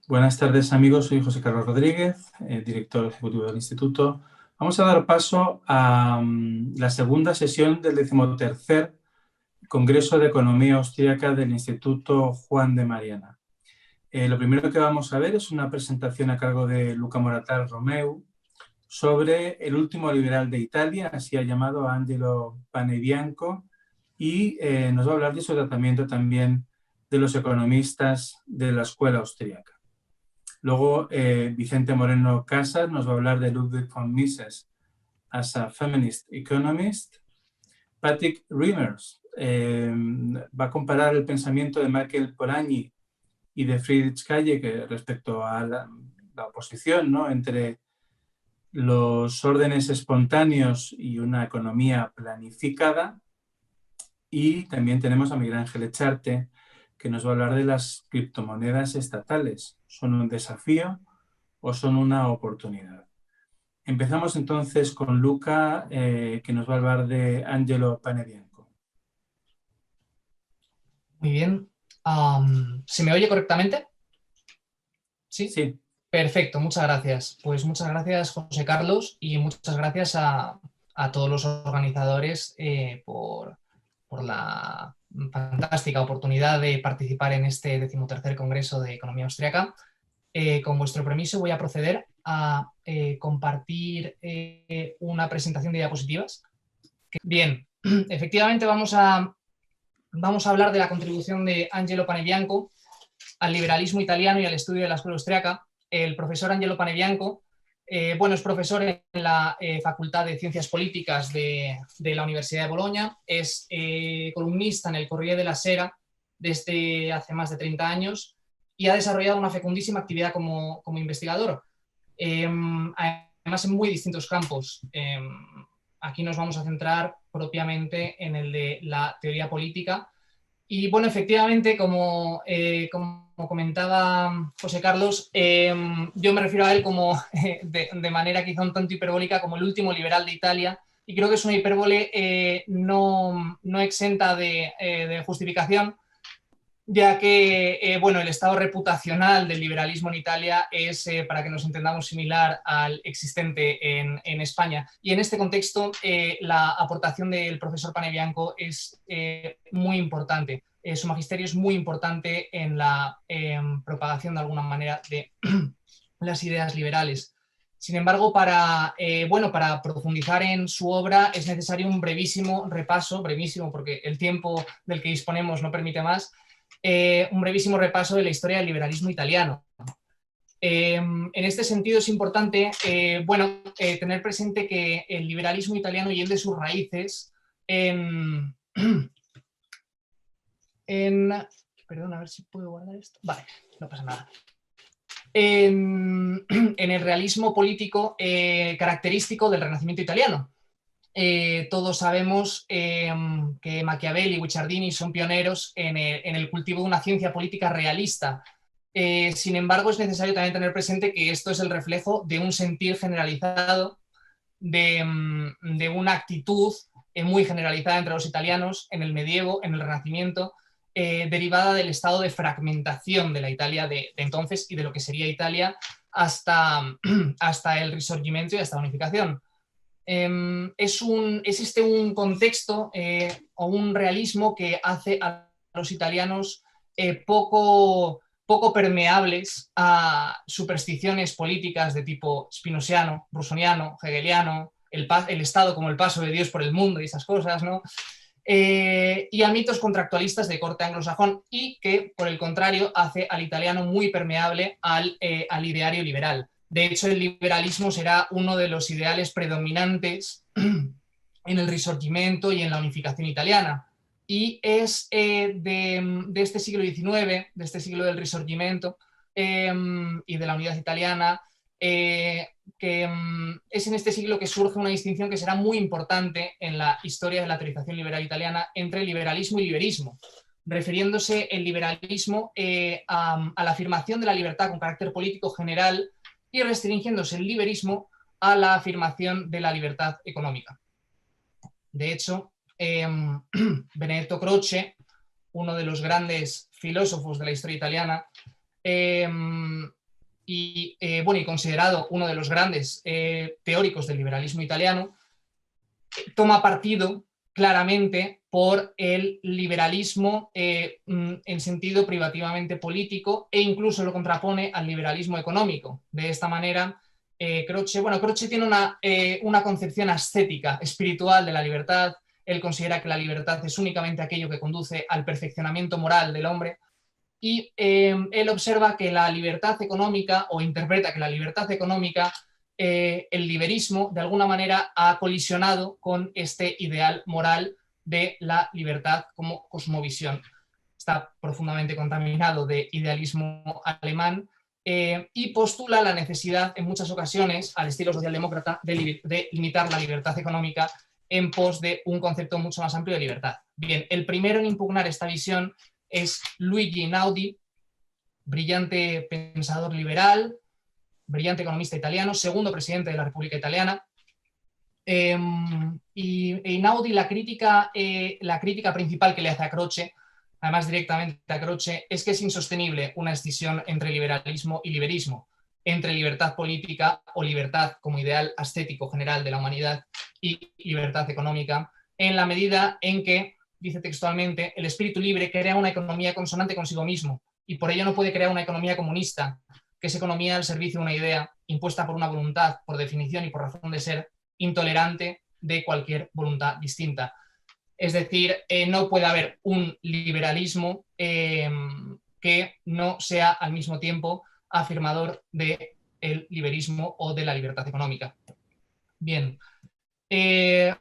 Buenas tardes, amigos. Soy José Carlos Rodríguez, director ejecutivo del Instituto. Vamos a dar paso a la segunda sesión del 13º Congreso de Economía Austríaca del Instituto Juan de Mariana. Lo primero que vamos a ver es una presentación a cargo de Luca Moratal Romeu sobre el último liberal de Italia, así ha llamado a Angelo Panebianco, y nos va a hablar de su tratamiento también de los economistas de la escuela austríaca. Luego, Vicente Moreno Casas nos va a hablar de Ludwig von Mises as a Feminist Economist. Patrick Reimers va a comparar el pensamiento de Michael Polanyi y de Friedrich Hayek respecto a la oposición, ¿no?, entre los órdenes espontáneos y una economía planificada. Y también tenemos a Miguel Ángel Echarte, que nos va a hablar de las criptomonedas estatales. ¿Son un desafío o son una oportunidad? Empezamos entonces con Luca, que nos va a hablar de Angelo Panebianco. Muy bien. ¿Se me oye correctamente? ¿Sí? Sí. Perfecto, muchas gracias. Pues muchas gracias, José Carlos, y muchas gracias a todos los organizadores por la fantástica oportunidad de participar en este 13º Congreso de Economía Austriaca. Con vuestro permiso voy a proceder a compartir una presentación de diapositivas. Bien, efectivamente vamos a hablar de la contribución de Angelo Panebianco al liberalismo italiano y al estudio de la escuela austriaca. El profesor Angelo Panebianco, es profesor en la Facultad de Ciencias Políticas de la Universidad de Bolonia, es columnista en el Corriere della Sera desde hace más de 30 años y ha desarrollado una fecundísima actividad como investigador, además en muy distintos campos. Aquí nos vamos a centrar propiamente en el de la teoría política. Y bueno, efectivamente, como comentaba José Carlos, yo me refiero a él como, de manera quizá un tanto hiperbólica, como el último liberal de Italia, y creo que es una hipérbole no exenta de justificación, ya que el estado reputacional del liberalismo en Italia es, para que nos entendamos, similar al existente en España. Y en este contexto, la aportación del profesor Panebianco es muy importante. Su magisterio es muy importante en la propagación, de alguna manera, de las ideas liberales. Sin embargo, para profundizar en su obra es necesario un brevísimo repaso, brevísimo porque el tiempo del que disponemos no permite más, un brevísimo repaso de la historia del liberalismo italiano. En este sentido es importante tener presente que el liberalismo italiano hiende sus raíces perdón, a ver si puedo guardar esto. Vale, no pasa nada. En el realismo político característico del Renacimiento italiano. Todos sabemos que Machiavelli y Guicciardini son pioneros en el cultivo de una ciencia política realista. Sin embargo, es necesario también tener presente que esto es el reflejo de un sentir generalizado, de una actitud muy generalizada entre los italianos en el medievo, en el Renacimiento, derivada del estado de fragmentación de la Italia de entonces y de lo que sería Italia hasta el Risorgimento y hasta la unificación. Existe un contexto o un realismo que hace a los italianos poco permeables a supersticiones políticas de tipo spinoziano, brusoniano, hegeliano, el Estado como el paso de Dios por el mundo y esas cosas, ¿no? Y a mitos contractualistas de corte anglosajón, y que, por el contrario, hace al italiano muy permeable al ideario liberal. De hecho, el liberalismo será uno de los ideales predominantes en el Risorgimento y en la unificación italiana. Y es de este siglo XIX, de este siglo del Risorgimento y de la unidad italiana, que es en este siglo que surge una distinción que será muy importante en la historia de la teorización liberal italiana entre liberalismo y liberismo, refiriéndose el liberalismo a la afirmación de la libertad con carácter político general y restringiéndose el liberismo a la afirmación de la libertad económica. De hecho, Benedetto Croce, uno de los grandes filósofos de la historia italiana, y considerado uno de los grandes teóricos del liberalismo italiano, toma partido claramente por el liberalismo en sentido privativamente político e incluso lo contrapone al liberalismo económico. De esta manera, Croce tiene una concepción ascética, espiritual de la libertad. Él considera que la libertad es únicamente aquello que conduce al perfeccionamiento moral del hombre y él observa que la libertad económica, o interpreta que la libertad económica, el liberismo, de alguna manera ha colisionado con este ideal moral de la libertad como cosmovisión. Está profundamente contaminado de idealismo alemán y postula la necesidad, en muchas ocasiones, al estilo socialdemócrata, de limitar la libertad económica en pos de un concepto mucho más amplio de libertad. Bien, el primero en impugnar esta visión es Luigi Einaudi, brillante pensador liberal, brillante economista italiano, segundo presidente de la República Italiana. Y Einaudi, la crítica principal que le hace a Croce, además directamente a Croce, es que es insostenible una escisión entre liberalismo y liberismo, entre libertad política o libertad como ideal ascético general de la humanidad y libertad económica, en la medida en que, dice textualmente, el espíritu libre crea una economía consonante consigo mismo y por ello no puede crear una economía comunista, que es economía al servicio de una idea impuesta por una voluntad, por definición y por razón de ser, intolerante de cualquier voluntad distinta. Es decir, no puede haber un liberalismo que no sea al mismo tiempo afirmador del liberismo o de la libertad económica. Bien.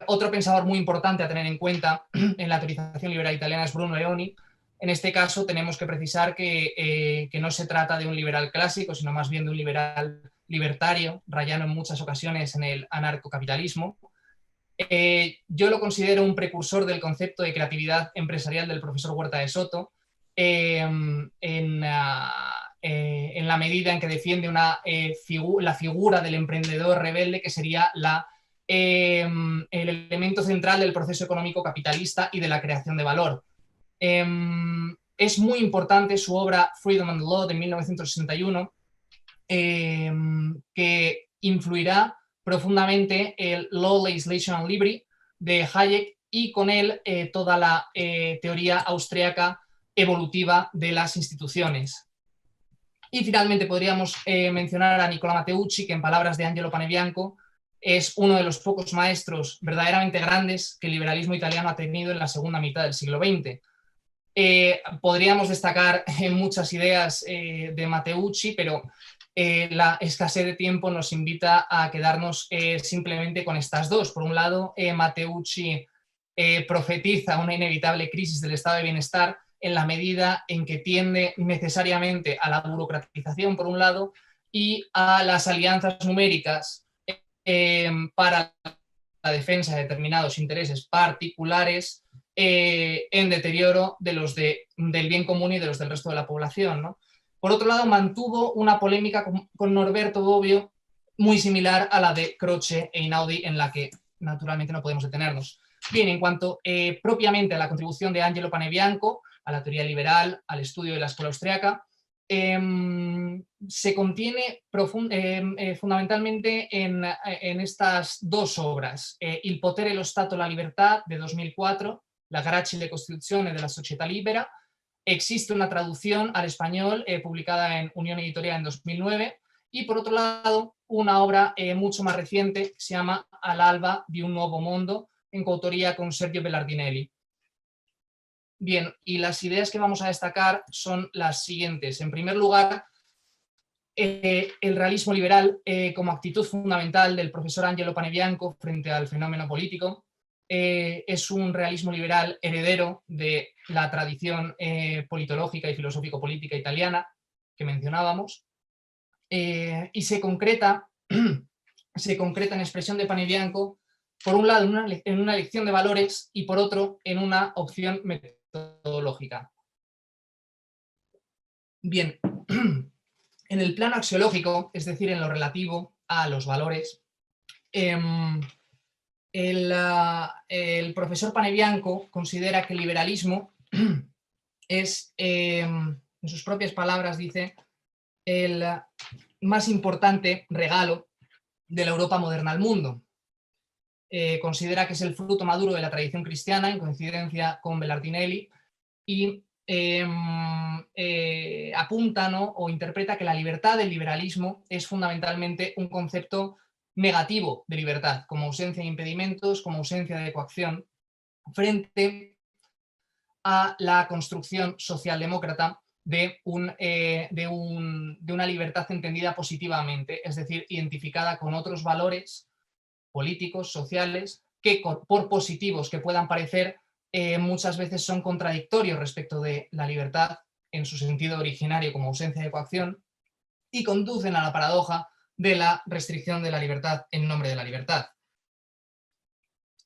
Otro pensador muy importante a tener en cuenta en la teorización liberal italiana es Bruno Leoni. En este caso tenemos que precisar que no se trata de un liberal clásico, sino más bien de un liberal libertario, rayano en muchas ocasiones en el anarcocapitalismo. Yo lo considero un precursor del concepto de creatividad empresarial del profesor Huerta de Soto, en la medida en que defiende la figura del emprendedor rebelde, que sería el elemento central del proceso económico capitalista y de la creación de valor. Es muy importante su obra Freedom and the Law de 1961, que influirá profundamente el Law, Legislation and Liberty de Hayek y con él toda la teoría austríaca evolutiva de las instituciones. Y finalmente podríamos mencionar a Nicola Matteucci, que en palabras de Angelo Panebianco es uno de los pocos maestros verdaderamente grandes que el liberalismo italiano ha tenido en la segunda mitad del siglo XX. Podríamos destacar muchas ideas de Matteucci, pero la escasez de tiempo nos invita a quedarnos simplemente con estas dos. Por un lado, Matteucci profetiza una inevitable crisis del estado de bienestar en la medida en que tiende necesariamente a la burocratización, por un lado, y a las alianzas numéricas para la defensa de determinados intereses particulares en deterioro de los del bien común y de los del resto de la población, ¿no? Por otro lado, mantuvo una polémica con Norberto Bobbio muy similar a la de Croce e Einaudi, en la que naturalmente no podemos detenernos. Bien, en cuanto propiamente a la contribución de Angelo Panebianco a la teoría liberal, al estudio de la escuela austriaca, se contiene fundamentalmente en estas dos obras, Il potere e lo Stato e la libertà de 2004, La Gracile e le Costituzione della Società Libera. Existe una traducción al español publicada en Unión Editorial en 2009 y por otro lado una obra mucho más reciente que se llama Al alba di un nuovo mondo, en coautoría con Sergio Bellardinelli. Bien, y las ideas que vamos a destacar son las siguientes. En primer lugar, el realismo liberal como actitud fundamental del profesor Angelo Panebianco frente al fenómeno político. Es un realismo liberal heredero de la tradición politológica y filosófico-política italiana que mencionábamos, y se concreta en expresión de Panebianco, por un lado en una elección de valores y por otro en una opción metodológica. Bien, en el plano axiológico, es decir, en lo relativo a los valores, el profesor Panebianco considera que el liberalismo es, en sus propias palabras dice, el más importante regalo de la Europa moderna al mundo. Considera que es el fruto maduro de la tradición cristiana, en coincidencia con Belardinelli, y apunta, ¿no?, o interpreta que la libertad del liberalismo es fundamentalmente un concepto negativo de libertad, como ausencia de impedimentos, como ausencia de coacción, frente a la construcción socialdemócrata de una libertad entendida positivamente, es decir, identificada con otros valores políticos, sociales, que por positivos que puedan parecer, muchas veces son contradictorios respecto de la libertad en su sentido originario como ausencia de coacción, y conducen a la paradoja de la restricción de la libertad en nombre de la libertad.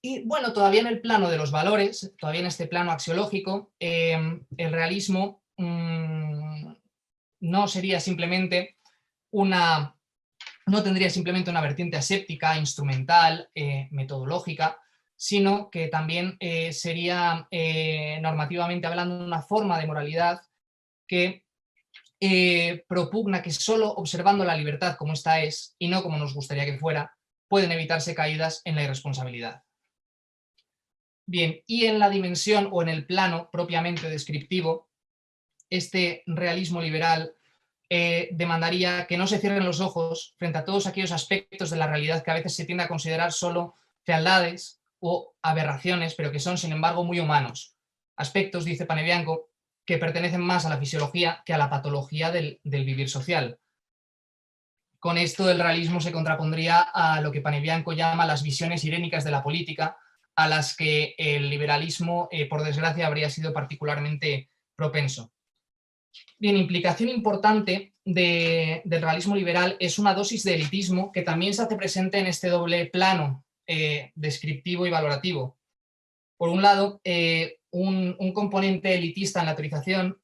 Y bueno, todavía en el plano de los valores, todavía en este plano axiológico, el realismo no sería simplemente no tendría simplemente una vertiente aséptica, instrumental, metodológica, sino que también sería, normativamente hablando, una forma de moralidad que propugna que solo observando la libertad como esta es, y no como nos gustaría que fuera, pueden evitarse caídas en la irresponsabilidad. Bien, y en la dimensión o en el plano propiamente descriptivo, este realismo liberal demandaría que no se cierren los ojos frente a todos aquellos aspectos de la realidad que a veces se tiende a considerar solo fealdades o aberraciones, pero que son, sin embargo, muy humanos. Aspectos, dice Panebianco, que pertenecen más a la fisiología que a la patología del vivir social. Con esto el realismo se contrapondría a lo que Panebianco llama las visiones irénicas de la política, a las que el liberalismo, por desgracia, habría sido particularmente propenso. Bien, implicación importante del realismo liberal es una dosis de elitismo que también se hace presente en este doble plano descriptivo y valorativo. Por un lado, un componente elitista en la teorización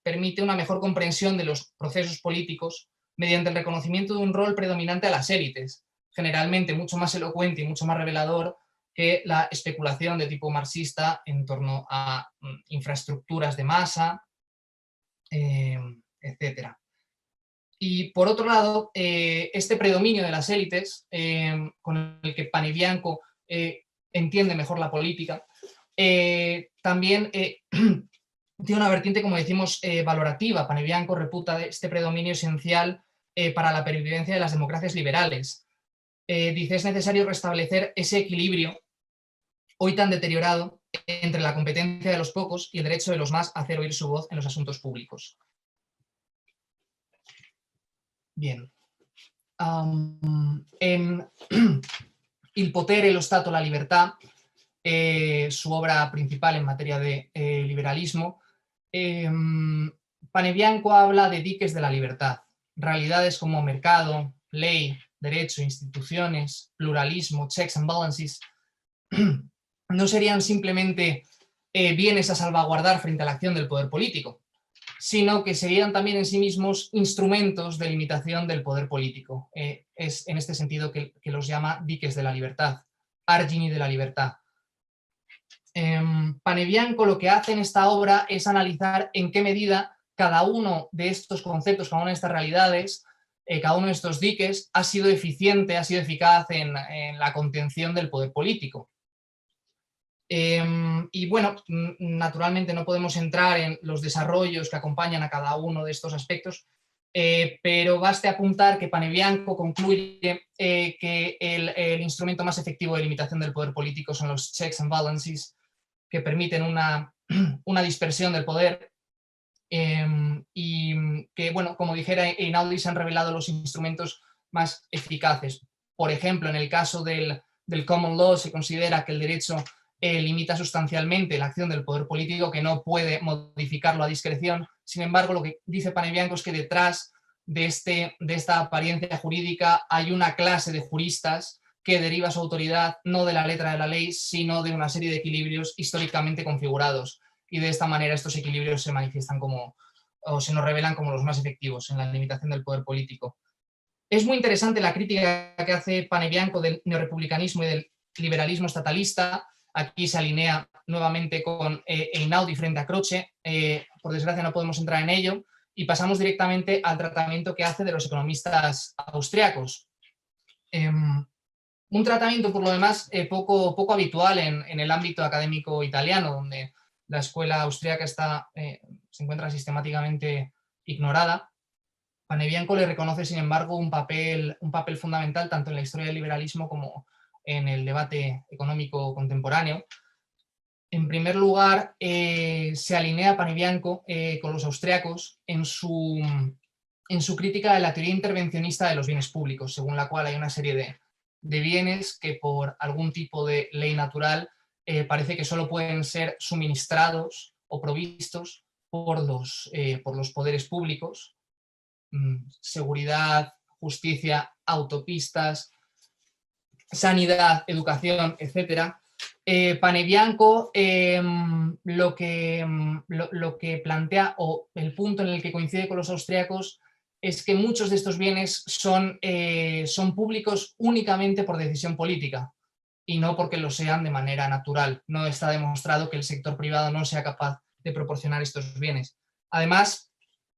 permite una mejor comprensión de los procesos políticos mediante el reconocimiento de un rol predominante a las élites, generalmente mucho más elocuente y mucho más revelador que la especulación de tipo marxista en torno a infraestructuras de masa, etcétera. Y por otro lado, este predominio de las élites, con el que Panebianco entiende mejor la política, también tiene una vertiente, como decimos, valorativa. Panebianco reputa este predominio esencial para la pervivencia de las democracias liberales. Dice, es necesario restablecer ese equilibrio hoy tan deteriorado entre la competencia de los pocos y el derecho de los más a hacer oír su voz en los asuntos públicos. Bien. En Il potere, lo Stato, la libertà, su obra principal en materia de liberalismo, Panebianco habla de diques de la libertad, realidades como mercado, ley, derecho, instituciones, pluralismo, checks and balances, no serían simplemente bienes a salvaguardar frente a la acción del poder político, sino que serían también en sí mismos instrumentos de limitación del poder político. Es en este sentido que los llama diques de la libertad, argini de la libertad. Panebianco lo que hace en esta obra es analizar en qué medida cada uno de estos conceptos, cada una de estas realidades, cada uno de estos diques ha sido eficiente, ha sido eficaz en la contención del poder político. Y bueno, naturalmente no podemos entrar en los desarrollos que acompañan a cada uno de estos aspectos, pero baste apuntar que Panebianco concluye que el instrumento más efectivo de limitación del poder político son los checks and balances, que permiten una dispersión del poder, y que, bueno, como dijera Einaudi, se han revelado los instrumentos más eficaces. Por ejemplo, en el caso del common law se considera que el derecho limita sustancialmente la acción del poder político, que no puede modificarlo a discreción. Sin embargo, lo que dice Panebianco es que detrás de esta apariencia jurídica hay una clase de juristas que deriva su autoridad no de la letra de la ley, sino de una serie de equilibrios históricamente configurados. Y de esta manera estos equilibrios se manifiestan o se nos revelan como los más efectivos en la limitación del poder político. Es muy interesante la crítica que hace Panebianco del neorepublicanismo y del liberalismo estatalista. Aquí se alinea nuevamente con Einaudi frente a Croce. Por desgracia no podemos entrar en ello. y pasamos directamente al tratamiento que hace de los economistas austriacos. Un tratamiento, por lo demás, poco habitual en el ámbito académico italiano, donde la escuela austríaca se encuentra sistemáticamente ignorada. Panebianco le reconoce, sin embargo, un papel fundamental tanto en la historia del liberalismo como en el debate económico contemporáneo. En primer lugar, se alinea Panebianco con los austriacos en su crítica de la teoría intervencionista de los bienes públicos, según la cual hay una serie de bienes que por algún tipo de ley natural parece que solo pueden ser suministrados o provistos por los poderes públicos. Seguridad, justicia, autopistas, sanidad, educación, etc. Panebianco lo que plantea, o el punto en el que coincide con los austriacos, es que muchos de estos bienes son públicos únicamente por decisión política y no porque lo sean de manera natural. No está demostrado que el sector privado no sea capaz de proporcionar estos bienes. Además,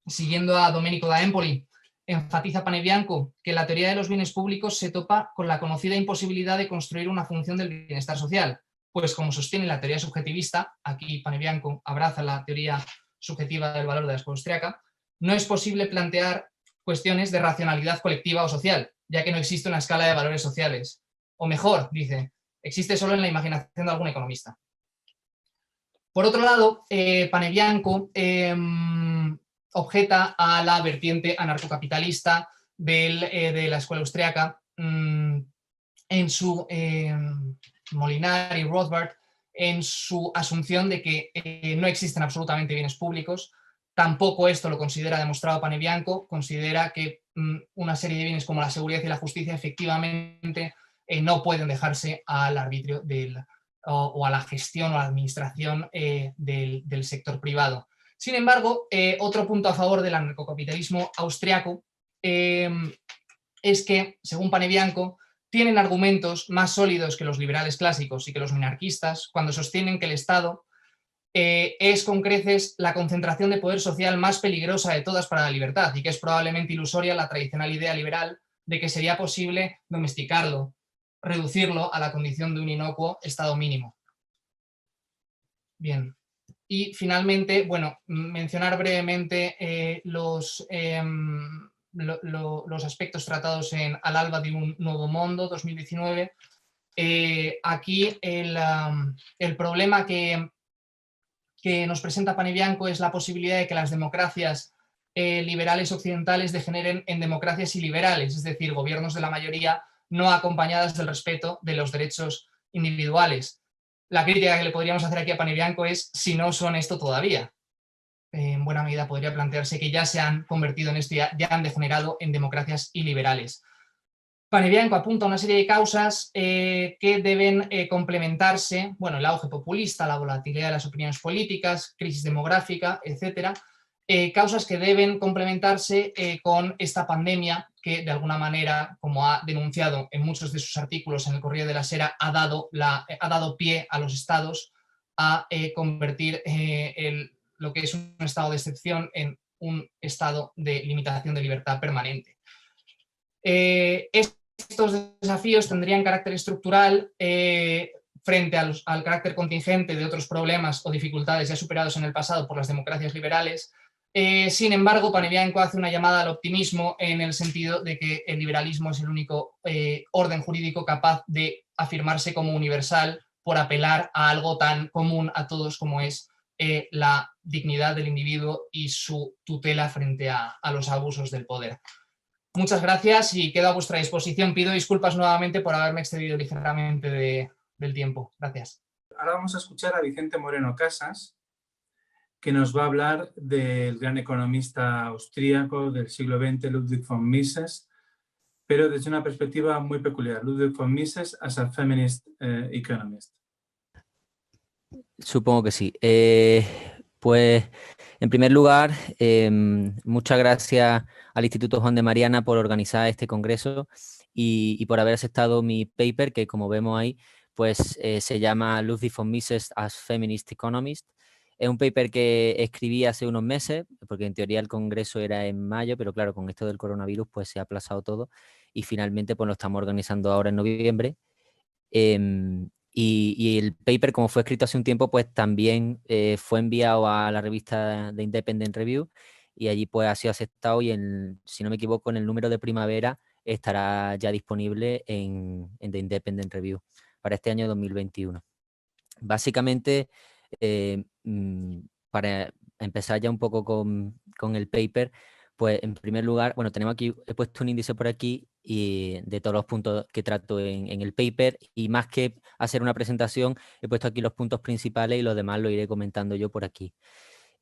siguiendo a Domenico da Empoli, enfatiza Panebianco que la teoría de los bienes públicos se topa con la conocida imposibilidad de construir una función del bienestar social, pues como sostiene la teoría subjetivista, aquí Panebianco abraza la teoría subjetiva del valor de la escuela austríaca, no es posible plantear cuestiones de racionalidad colectiva o social, ya que no existe una escala de valores sociales. O mejor, dice, existe solo en la imaginación de algún economista. Por otro lado, Panebianco objeta a la vertiente anarcocapitalista de la escuela austriaca en su Molinari y Rothbard, en su asunción de que no existen absolutamente bienes públicos. Tampoco esto lo considera demostrado Panebianco, considera que una serie de bienes como la seguridad y la justicia efectivamente no pueden dejarse al arbitrio o a la gestión o a la administración del sector privado. Sin embargo, otro punto a favor del anarcocapitalismo austriaco es que, según Panebianco, tienen argumentos más sólidos que los liberales clásicos y que los minarquistas cuando sostienen que el Estado es con creces la concentración de poder social más peligrosa de todas para la libertad y que es probablemente ilusoria la tradicional idea liberal de que sería posible domesticarlo, reducirlo a la condición de un inocuo Estado mínimo. Bien. Y finalmente, bueno, mencionar brevemente los aspectos tratados en Al alba de un nuevo mundo, 2019. Aquí el problema que nos presenta Panebianco es la posibilidad de que las democracias liberales occidentales degeneren en democracias iliberales, es decir, gobiernos de la mayoría no acompañadas del respeto de los derechos individuales. La crítica que le podríamos hacer aquí a Panebianco es si no son esto todavía. En buena medida podría plantearse que ya se han convertido en esto, ya han degenerado en democracias iliberales. Panebianco apunta a una serie de causas que deben complementarse, bueno, el auge populista, la volatilidad de las opiniones políticas, crisis demográfica, etcétera, causas que deben complementarse con esta pandemia que de alguna manera, como ha denunciado en muchos de sus artículos en el Corriere della Sera, ha dado pie a los estados a convertir lo que es un estado de excepción en un estado de limitación de libertad permanente. Estos desafíos tendrían carácter estructural frente al carácter contingente de otros problemas o dificultades ya superados en el pasado por las democracias liberales. Sin embargo, Panebianco hace una llamada al optimismo en el sentido de que el liberalismo es el único orden jurídico capaz de afirmarse como universal por apelar a algo tan común a todos como es la dignidad del individuo y su tutela frente a los abusos del poder. Muchas gracias y quedo a vuestra disposición. Pido disculpas nuevamente por haberme excedido ligeramente del tiempo. Gracias. Ahora vamos a escuchar a Vicente Moreno Casas, que nos va a hablar del gran economista austríaco del siglo XX, Ludwig von Mises, pero desde una perspectiva muy peculiar. Ludwig von Mises as a feminist economist. Supongo que sí. Pues, en primer lugar, muchas gracias al Instituto Juan de Mariana por organizar este congreso y por haber aceptado mi paper, que como vemos ahí, pues se llama Ludwig von Mises as Feminist Economist. Es un paper que escribí hace unos meses, porque en teoría el congreso era en mayo, pero claro, con esto del coronavirus pues se ha aplazado todo y finalmente pues lo estamos organizando ahora en noviembre. Y el paper, como fue escrito hace un tiempo, pues también fue enviado a la revista de Independent Review y allí pues ha sido aceptado y si no me equivoco en el número de primavera estará ya disponible en The Independent Review para este año 2021. Básicamente, para empezar ya un poco con el paper, pues en primer lugar, bueno, tenemos aquí, he puesto un índice por aquí y de todos los puntos que trato en el paper y más que hacer una presentación, he puesto aquí los puntos principales y los demás lo iré comentando yo por aquí.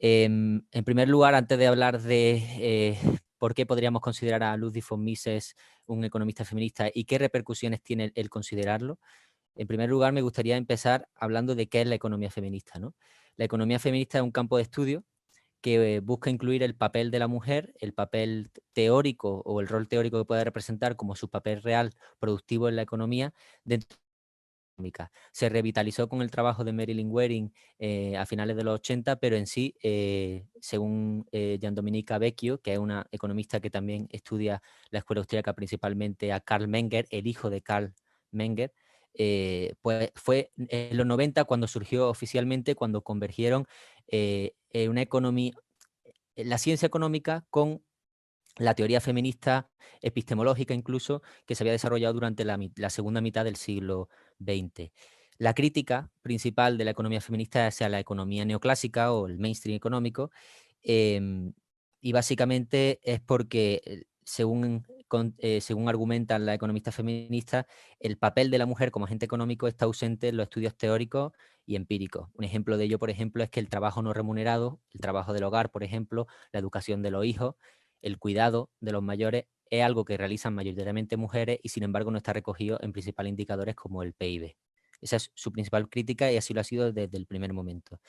En primer lugar, antes de hablar de por qué podríamos considerar a Ludwig von Mises un economista feminista y qué repercusiones tiene el considerarlo, en primer lugar, me gustaría empezar hablando de qué es la economía feminista, ¿no? La economía feminista es un campo de estudio que busca incluir el papel de la mujer, el papel teórico o el rol teórico que puede representar como su papel real productivo en la economía dentro de la económica. Se revitalizó con el trabajo de Marilyn Waring a finales de los 80, pero en sí, según Giandomenico Vecchio, que es una economista que también estudia la escuela austríaca, principalmente a Karl Menger, el hijo de Karl Menger, pues fue en los 90 cuando surgió oficialmente, cuando convergieron una economía, la ciencia económica con la teoría feminista epistemológica incluso, que se había desarrollado durante la segunda mitad del siglo XX. La crítica principal de la economía feminista es hacia la economía neoclásica o el mainstream económico, y básicamente es porque, según argumentan las economistas feministas, el papel de la mujer como agente económico está ausente en los estudios teóricos y empíricos. Un ejemplo de ello, por ejemplo, es que el trabajo no remunerado, el trabajo del hogar, por ejemplo, la educación de los hijos, el cuidado de los mayores es algo que realizan mayoritariamente mujeres y sin embargo no está recogido en principales indicadores como el PIB. Esa es su principal crítica y así lo ha sido desde el primer momento.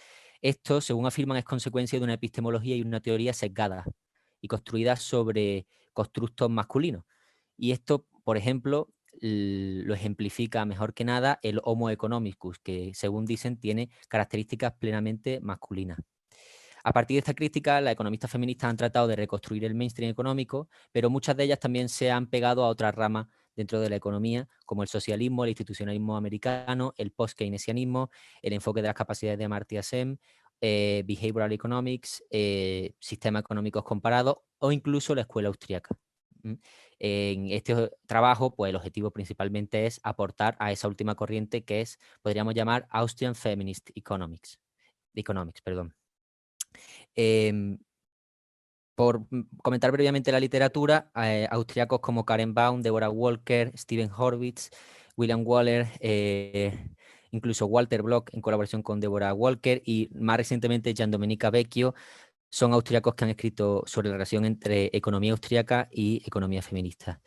Esto, según afirman, es consecuencia de una epistemología y una teoría sesgadas y construidas sobre constructos masculinos. Y esto, por ejemplo, lo ejemplifica mejor que nada el Homo economicus, que según dicen tiene características plenamente masculinas. A partir de esta crítica, las economistas feministas han tratado de reconstruir el mainstream económico, pero muchas de ellas también se han pegado a otras ramas dentro de la economía, como el socialismo, el institucionalismo americano, el post-keynesianismo, el enfoque de las capacidades de Amartya Sen, behavioral economics, sistemas económicos comparados o incluso la escuela austríaca. En este trabajo, pues el objetivo principalmente es aportar a esa última corriente que es, podríamos llamar, Austrian Feminist Economics. Por comentar brevemente la literatura, austriacos como Karen Baum, Deborah Walker, Steven Horwitz, William Waller, incluso Walter Block en colaboración con Deborah Walker y más recientemente Giandomenico Vecchio, son austriacos que han escrito sobre la relación entre economía austriaca y economía feminista.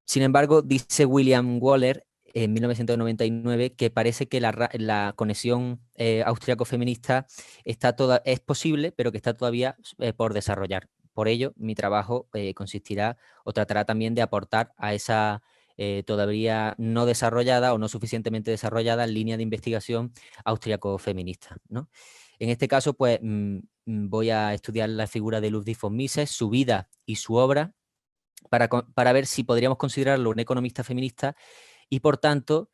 Sin embargo, dice William Waller en 1999 que parece que la conexión austriaco-feminista es posible, pero que está todavía por desarrollar. Por ello, mi trabajo consistirá o tratará también de aportar a esa todavía no desarrollada o no suficientemente desarrollada línea de investigación austriaco-feminista, ¿no? En este caso, pues voy a estudiar la figura de Ludwig von Mises, su vida y su obra, para ver si podríamos considerarlo un economista feminista y, por tanto,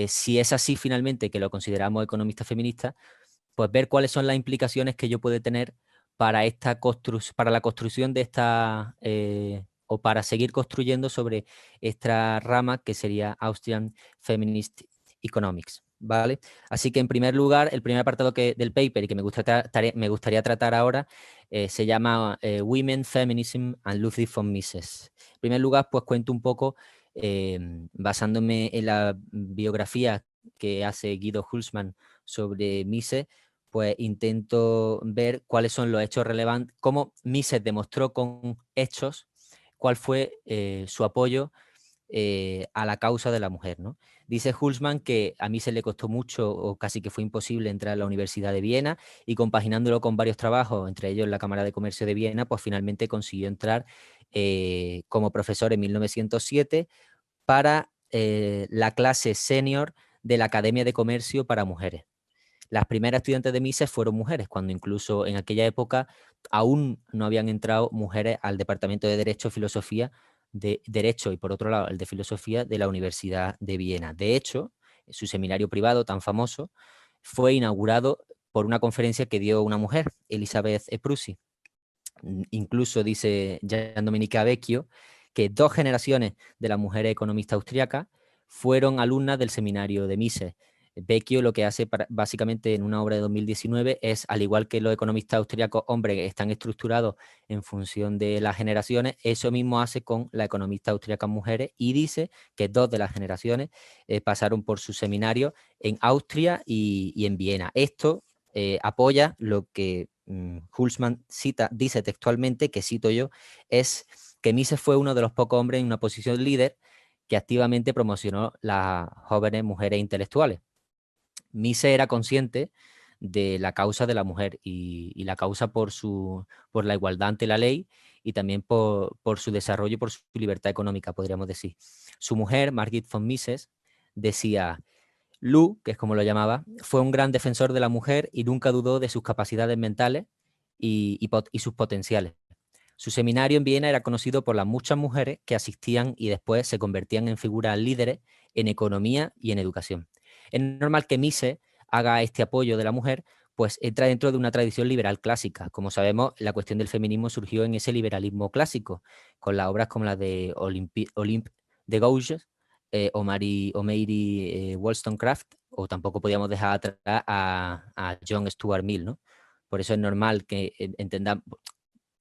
si es así finalmente que lo consideramos economista feminista, pues ver cuáles son las implicaciones que ello puede tener para la construcción de esta, o para seguir construyendo sobre esta rama que sería Austrian Feminist Economics, ¿vale? Así que, en primer lugar, el primer apartado del paper y que me gustaría tratar ahora se llama Women, Feminism and Ludwig von Mises. En primer lugar, pues cuento un poco, basándome en la biografía que hace Guido Hülsmann sobre Mises, pues intento ver cuáles son los hechos relevantes, cómo Mises demostró con hechos cuál fue su apoyo a la causa de la mujer, ¿no? Dice Hülsmann que a Mises le costó mucho o casi que fue imposible entrar a la Universidad de Viena y compaginándolo con varios trabajos, entre ellos la Cámara de Comercio de Viena, pues finalmente consiguió entrar como profesor en 1907 para la clase senior de la Academia de Comercio para Mujeres. Las primeras estudiantes de Mises fueron mujeres, cuando incluso en aquella época aún no habían entrado mujeres al Departamento de Derecho, Filosofía, de Derecho y por otro lado el de Filosofía de la Universidad de Viena. De hecho, su seminario privado tan famoso fue inaugurado por una conferencia que dio una mujer, Elisabeth Prusi. Incluso dice Giandomenica Vecchio que 2 generaciones de las mujeres economistas austriacas fueron alumnas del seminario de Mises. Vecchio lo que hace básicamente en una obra de 2019 es, al igual que los economistas austriacos hombres están estructurados en función de las generaciones, eso mismo hace con las economistas austriacas mujeres y dice que 2 de las generaciones pasaron por su seminario en Austria y en Viena. Esto apoya lo que Hülsmann dice textualmente, que cito yo, es que Mises fue uno de los pocos hombres en una posición líder que activamente promocionó las jóvenes mujeres intelectuales. Mises era consciente de la causa de la mujer y la causa por la igualdad ante la ley y también por su desarrollo y por su libertad económica, podríamos decir. Su mujer, Margit von Mises, decía: Lu, que es como lo llamaba, fue un gran defensor de la mujer y nunca dudó de sus capacidades mentales y sus potenciales. Su seminario en Viena era conocido por las muchas mujeres que asistían y después se convertían en figuras líderes en economía y en educación. Es normal que Mises haga este apoyo de la mujer, pues entra dentro de una tradición liberal clásica. Como sabemos, la cuestión del feminismo surgió en ese liberalismo clásico, con las obras como las de Olympe de Gouges, o Mary Wollstonecraft, o tampoco podíamos dejar atrás a John Stuart Mill, ¿no? Por eso es normal que entendamos,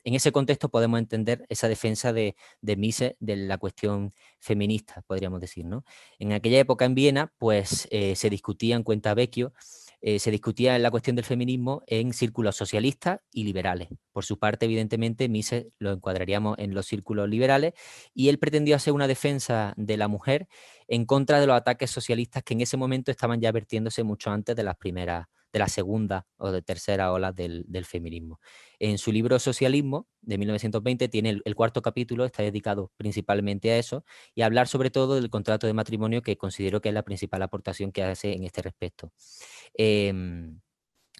en ese contexto podemos entender esa defensa de Mises de la cuestión feminista, podríamos decir, ¿no? En aquella época en Viena, pues se discutía, en cuenta Vecchio, se discutía la cuestión del feminismo en círculos socialistas y liberales. Por su parte, evidentemente, Mises lo encuadraríamos en los círculos liberales y él pretendió hacer una defensa de la mujer en contra de los ataques socialistas que en ese momento estaban ya vertiéndose mucho antes de las primeras, de la segunda o de tercera ola del feminismo. En su libro Socialismo, de 1920, tiene el 4º capítulo, está dedicado principalmente a eso, y a hablar sobre todo del contrato de matrimonio, que considero que es la principal aportación que hace en este respecto.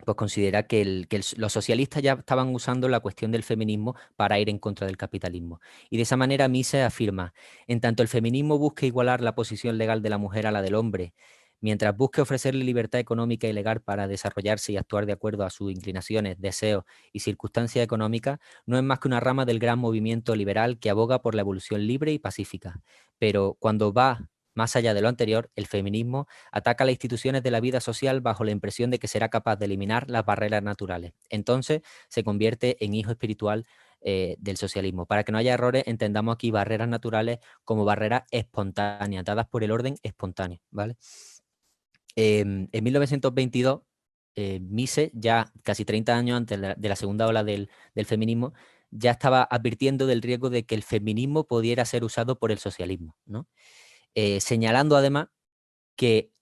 Pues considera que los socialistas ya estaban usando la cuestión del feminismo para ir en contra del capitalismo. Y de esa manera Mises afirma: en tanto el feminismo busca igualar la posición legal de la mujer a la del hombre, mientras busque ofrecerle libertad económica y legal para desarrollarse y actuar de acuerdo a sus inclinaciones, deseos y circunstancias económicas, no es más que una rama del gran movimiento liberal que aboga por la evolución libre y pacífica. Pero cuando va más allá de lo anterior, el feminismo ataca las instituciones de la vida social bajo la impresión de que será capaz de eliminar las barreras naturales. Entonces se convierte en hijo espiritual del socialismo. Para que no haya errores, entendamos aquí barreras naturales como barreras espontáneas, dadas por el orden espontáneo, ¿vale? En 1922, Mises, ya casi 30 años antes de la segunda ola del feminismo, ya estaba advirtiendo del riesgo de que el feminismo pudiera ser usado por el socialismo, ¿no? Señalando además que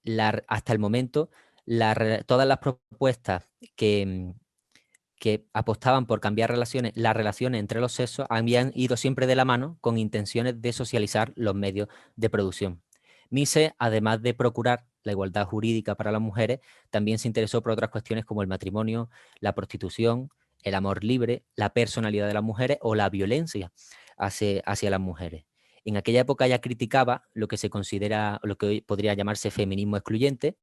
hasta el momento todas las propuestas que apostaban por cambiar las relaciones entre los sexos habían ido siempre de la mano con intenciones de socializar los medios de producción. Mises, además de procurar la igualdad jurídica para las mujeres, también se interesó por otras cuestiones como el matrimonio, la prostitución, el amor libre, la personalidad de las mujeres o la violencia hacia las mujeres. En aquella época ya criticaba lo que se considera, lo que hoy podría llamarse feminismo excluyente,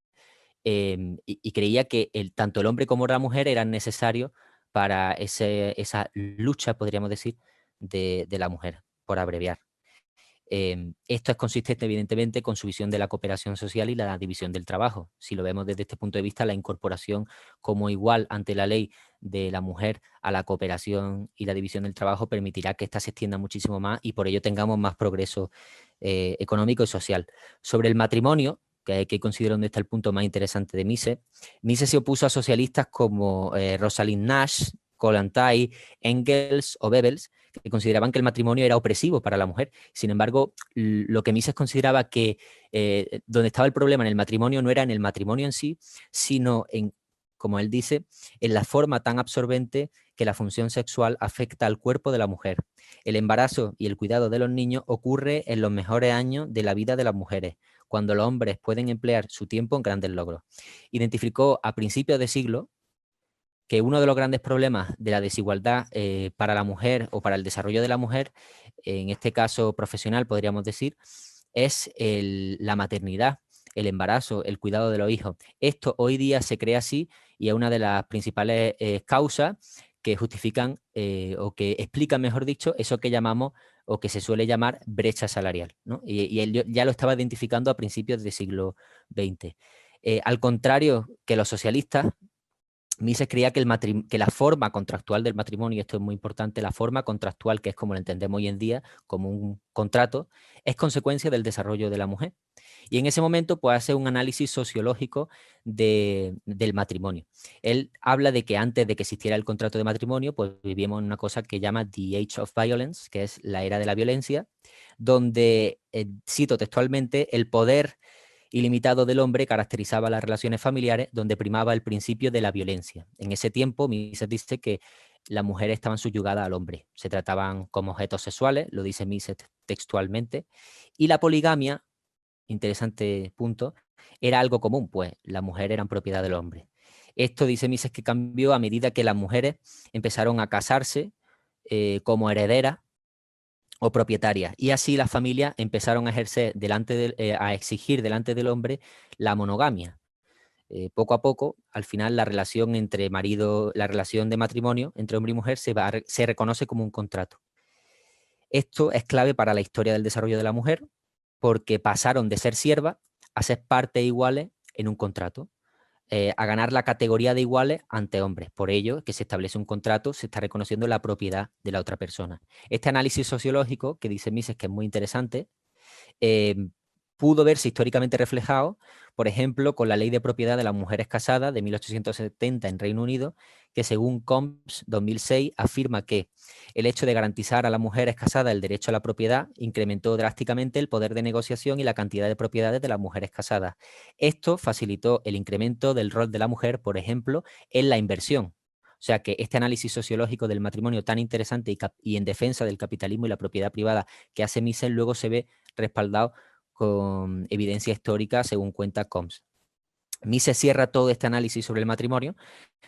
y creía que tanto el hombre como la mujer eran necesarios para esa lucha, podríamos decir, de la mujer, por abreviar. Esto es consistente, evidentemente, con su visión de la cooperación social y la división del trabajo. Si lo vemos desde este punto de vista, la incorporación como igual ante la ley de la mujer a la cooperación y la división del trabajo permitirá que ésta se extienda muchísimo más y por ello tengamos más progreso económico y social. Sobre el matrimonio, que considero donde está el punto más interesante de Mises, Mises se opuso a socialistas como Rosalind Nash, Kollontai, Engels o Goebbels, que consideraban que el matrimonio era opresivo para la mujer. Sin embargo, lo que Mises consideraba que donde estaba el problema en el matrimonio no era en el matrimonio en sí, sino en, como él dice, en la forma tan absorbente que la función sexual afecta al cuerpo de la mujer. El embarazo y el cuidado de los niños ocurre en los mejores años de la vida de las mujeres, cuando los hombres pueden emplear su tiempo en grandes logros. Identificó a principios de siglo que uno de los grandes problemas de la desigualdad para la mujer o para el desarrollo de la mujer, en este caso profesional podríamos decir, es la maternidad, el embarazo, el cuidado de los hijos. Esto hoy día se cree así y es una de las principales causas que justifican o que explican, mejor dicho, eso que llamamos o que se suele llamar brecha salarial, ¿no? Y él ya lo estaba identificando a principios del siglo XX. Al contrario que los socialistas, Mises creía que la forma contractual del matrimonio, y esto es muy importante, la forma contractual, que es como lo entendemos hoy en día, como un contrato, es consecuencia del desarrollo de la mujer. Y en ese momento pues hace un análisis sociológico del matrimonio. Él habla de que antes de que existiera el contrato de matrimonio, pues vivíamos en una cosa que llama The Age of Violence, que es la era de la violencia, donde, cito textualmente, el poder ilimitado del hombre caracterizaba las relaciones familiares, donde primaba el principio de la violencia. En ese tiempo, Mises dice que las mujeres estaban subyugadas al hombre, se trataban como objetos sexuales, lo dice Mises textualmente, y la poligamia, interesante punto, era algo común, pues las mujeres eran propiedad del hombre. Esto, dice Mises, que cambió a medida que las mujeres empezaron a casarse como herederas o propietarias. Y así las familias empezaron a ejercer a exigir delante del hombre la monogamia. Poco a poco, al final, la relación la relación de matrimonio entre hombre y mujer se reconoce como un contrato. Esto es clave para la historia del desarrollo de la mujer, porque pasaron de ser siervas a ser partes iguales en un contrato, a ganar la categoría de iguales ante hombres. Por ello, que se establece un contrato, se está reconociendo la propiedad de la otra persona. Este análisis sociológico, que dice Mises que es muy interesante, pudo verse históricamente reflejado, por ejemplo, con la Ley de Propiedad de las Mujeres Casadas de 1870 en Reino Unido, que según Combs 2006 afirma que el hecho de garantizar a las mujeres casadas el derecho a la propiedad incrementó drásticamente el poder de negociación y la cantidad de propiedades de las mujeres casadas. Esto facilitó el incremento del rol de la mujer, por ejemplo, en la inversión. O sea que este análisis sociológico del matrimonio tan interesante y en defensa del capitalismo y la propiedad privada que hace Mises luego se ve respaldado con evidencia histórica, según cuenta Combs. Mises cierra todo este análisis sobre el matrimonio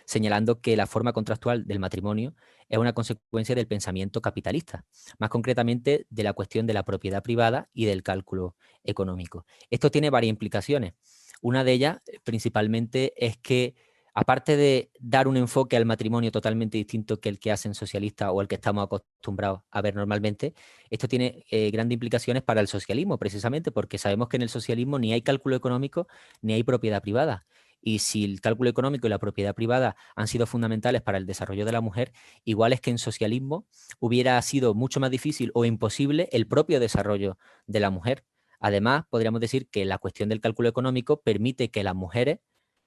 señalando que la forma contractual del matrimonio es una consecuencia del pensamiento capitalista, más concretamente de la cuestión de la propiedad privada y del cálculo económico. Esto tiene varias implicaciones. Una de ellas, principalmente, es que aparte de dar un enfoque al matrimonio totalmente distinto que el que hacen socialistas o el que estamos acostumbrados a ver normalmente, esto tiene grandes implicaciones para el socialismo, precisamente porque sabemos que en el socialismo ni hay cálculo económico ni hay propiedad privada. Y si el cálculo económico y la propiedad privada han sido fundamentales para el desarrollo de la mujer, igual es que en socialismo hubiera sido mucho más difícil o imposible el propio desarrollo de la mujer. Además, podríamos decir que la cuestión del cálculo económico permite que las mujeres,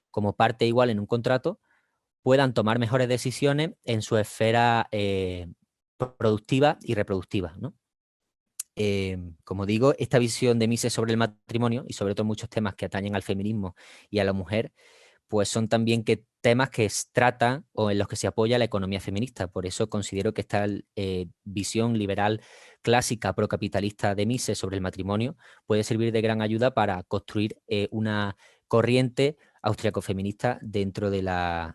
como parte igual en un contrato, puedan tomar mejores decisiones en su esfera productiva y reproductiva, ¿no? Como digo, esta visión de Mises sobre el matrimonio y sobre todo muchos temas que atañen al feminismo y a la mujer, pues son también temas que tratan o en los que se apoya la economía feminista. Por eso considero que esta visión liberal clásica procapitalista de Mises sobre el matrimonio puede servir de gran ayuda para construir una corriente austriaco-feminista dentro de la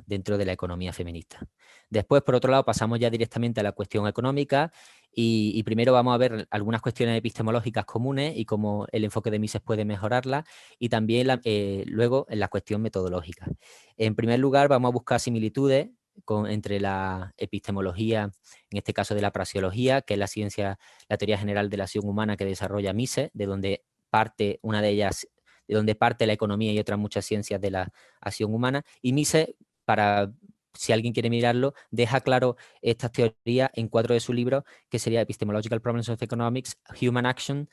economía feminista. Después, por otro lado, pasamos ya directamente a la cuestión económica y primero vamos a ver algunas cuestiones epistemológicas comunes y cómo el enfoque de Mises puede mejorarlas y también luego en la cuestión metodológica. En primer lugar, vamos a buscar similitudes entre la epistemología, en este caso de la praxeología, que es la teoría general de la acción humana que desarrolla Mises, de donde parte una de ellas, de donde parte la economía y otras muchas ciencias de la acción humana. Y Mises, si alguien quiere mirarlo, deja claro estas teorías en 4 de sus libros, que sería Epistemological Problems of Economics, Human Action,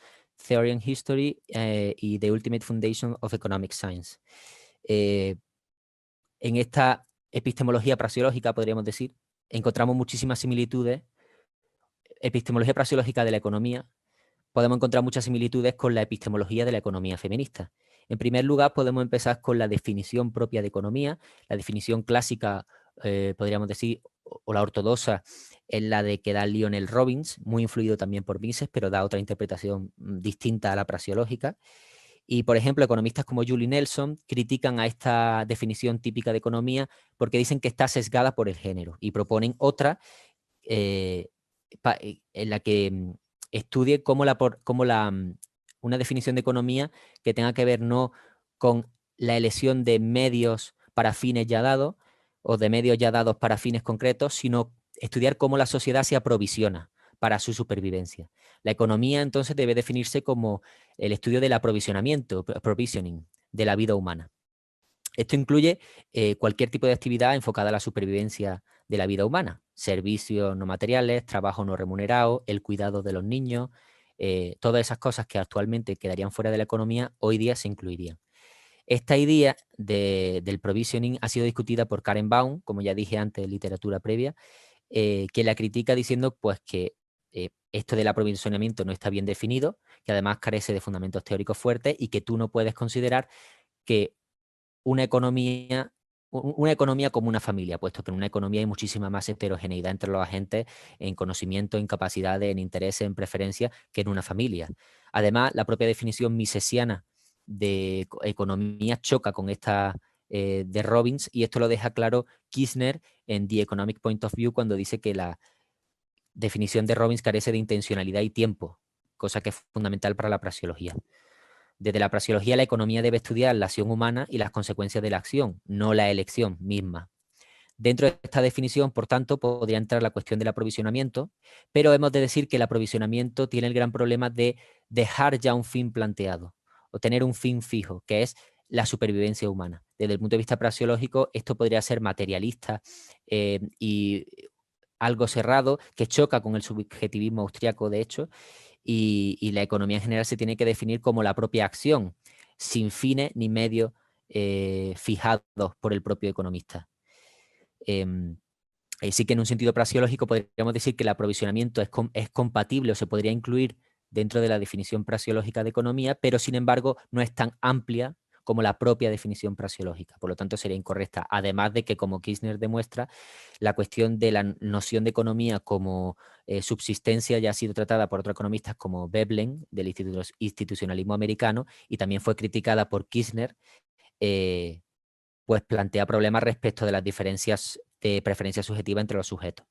Theory and History y The Ultimate Foundation of Economic Science. En esta epistemología praxeológica, podríamos decir, encontramos muchísimas similitudes. Epistemología praxeológica de la economía, podemos encontrar muchas similitudes con la epistemología de la economía feminista. En primer lugar, podemos empezar con la definición propia de economía, la definición clásica, podríamos decir, o la ortodoxa, es la de que da Lionel Robbins, muy influido también por Mises, pero da otra interpretación distinta a la praxeológica. Y, por ejemplo, economistas como Julie Nelson critican a esta definición típica de economía porque dicen que está sesgada por el género y proponen otra en la que estudie una definición de economía que tenga que ver no con la elección de medios para fines ya dados o de medios ya dados para fines concretos, sino estudiar cómo la sociedad se aprovisiona para su supervivencia. La economía, entonces, debe definirse como el estudio del aprovisionamiento, provisioning, de la vida humana. Esto incluye cualquier tipo de actividad enfocada a la supervivencia de la vida humana, servicios no materiales, trabajo no remunerado, el cuidado de los niños, todas esas cosas que actualmente quedarían fuera de la economía, hoy día se incluirían. Esta idea del provisioning ha sido discutida por Karen Baum, como ya dije antes en literatura previa, que la critica diciendo pues, que esto del aprovisionamiento no está bien definido, que además carece de fundamentos teóricos fuertes y que tú no puedes considerar que una economía como una familia, puesto que en una economía hay muchísima más heterogeneidad entre los agentes en conocimiento, en capacidades, en intereses, en preferencias, que en una familia. Además, la propia definición misesiana de economía choca con esta de Robbins, y esto lo deja claro Kirchner en The Economic Point of View cuando dice que la definición de Robbins carece de intencionalidad y tiempo, cosa que es fundamental para la praxeología. Desde la praxeología, la economía debe estudiar la acción humana y las consecuencias de la acción, no la elección misma. Dentro de esta definición, por tanto, podría entrar la cuestión del aprovisionamiento, pero hemos de decir que el aprovisionamiento tiene el gran problema de dejar ya un fin planteado o tener un fin fijo, que es la supervivencia humana. Desde el punto de vista praxeológico, esto podría ser materialista y algo cerrado, que choca con el subjetivismo austriaco, de hecho, y la economía en general se tiene que definir como la propia acción, sin fines ni medios fijados por el propio economista. Sí que en un sentido praxeológico podríamos decir que el aprovisionamiento es compatible o se podría incluir dentro de la definición praxeológica de economía, pero sin embargo no es tan amplia como la propia definición praxeológica. Por lo tanto, sería incorrecta. Además de que, como Kirchner demuestra, la cuestión de la noción de economía como subsistencia ya ha sido tratada por otros economistas como Veblen, del institucionalismo americano, y también fue criticada por Kirchner, pues plantea problemas respecto de las diferencias de preferencia subjetiva entre los sujetos.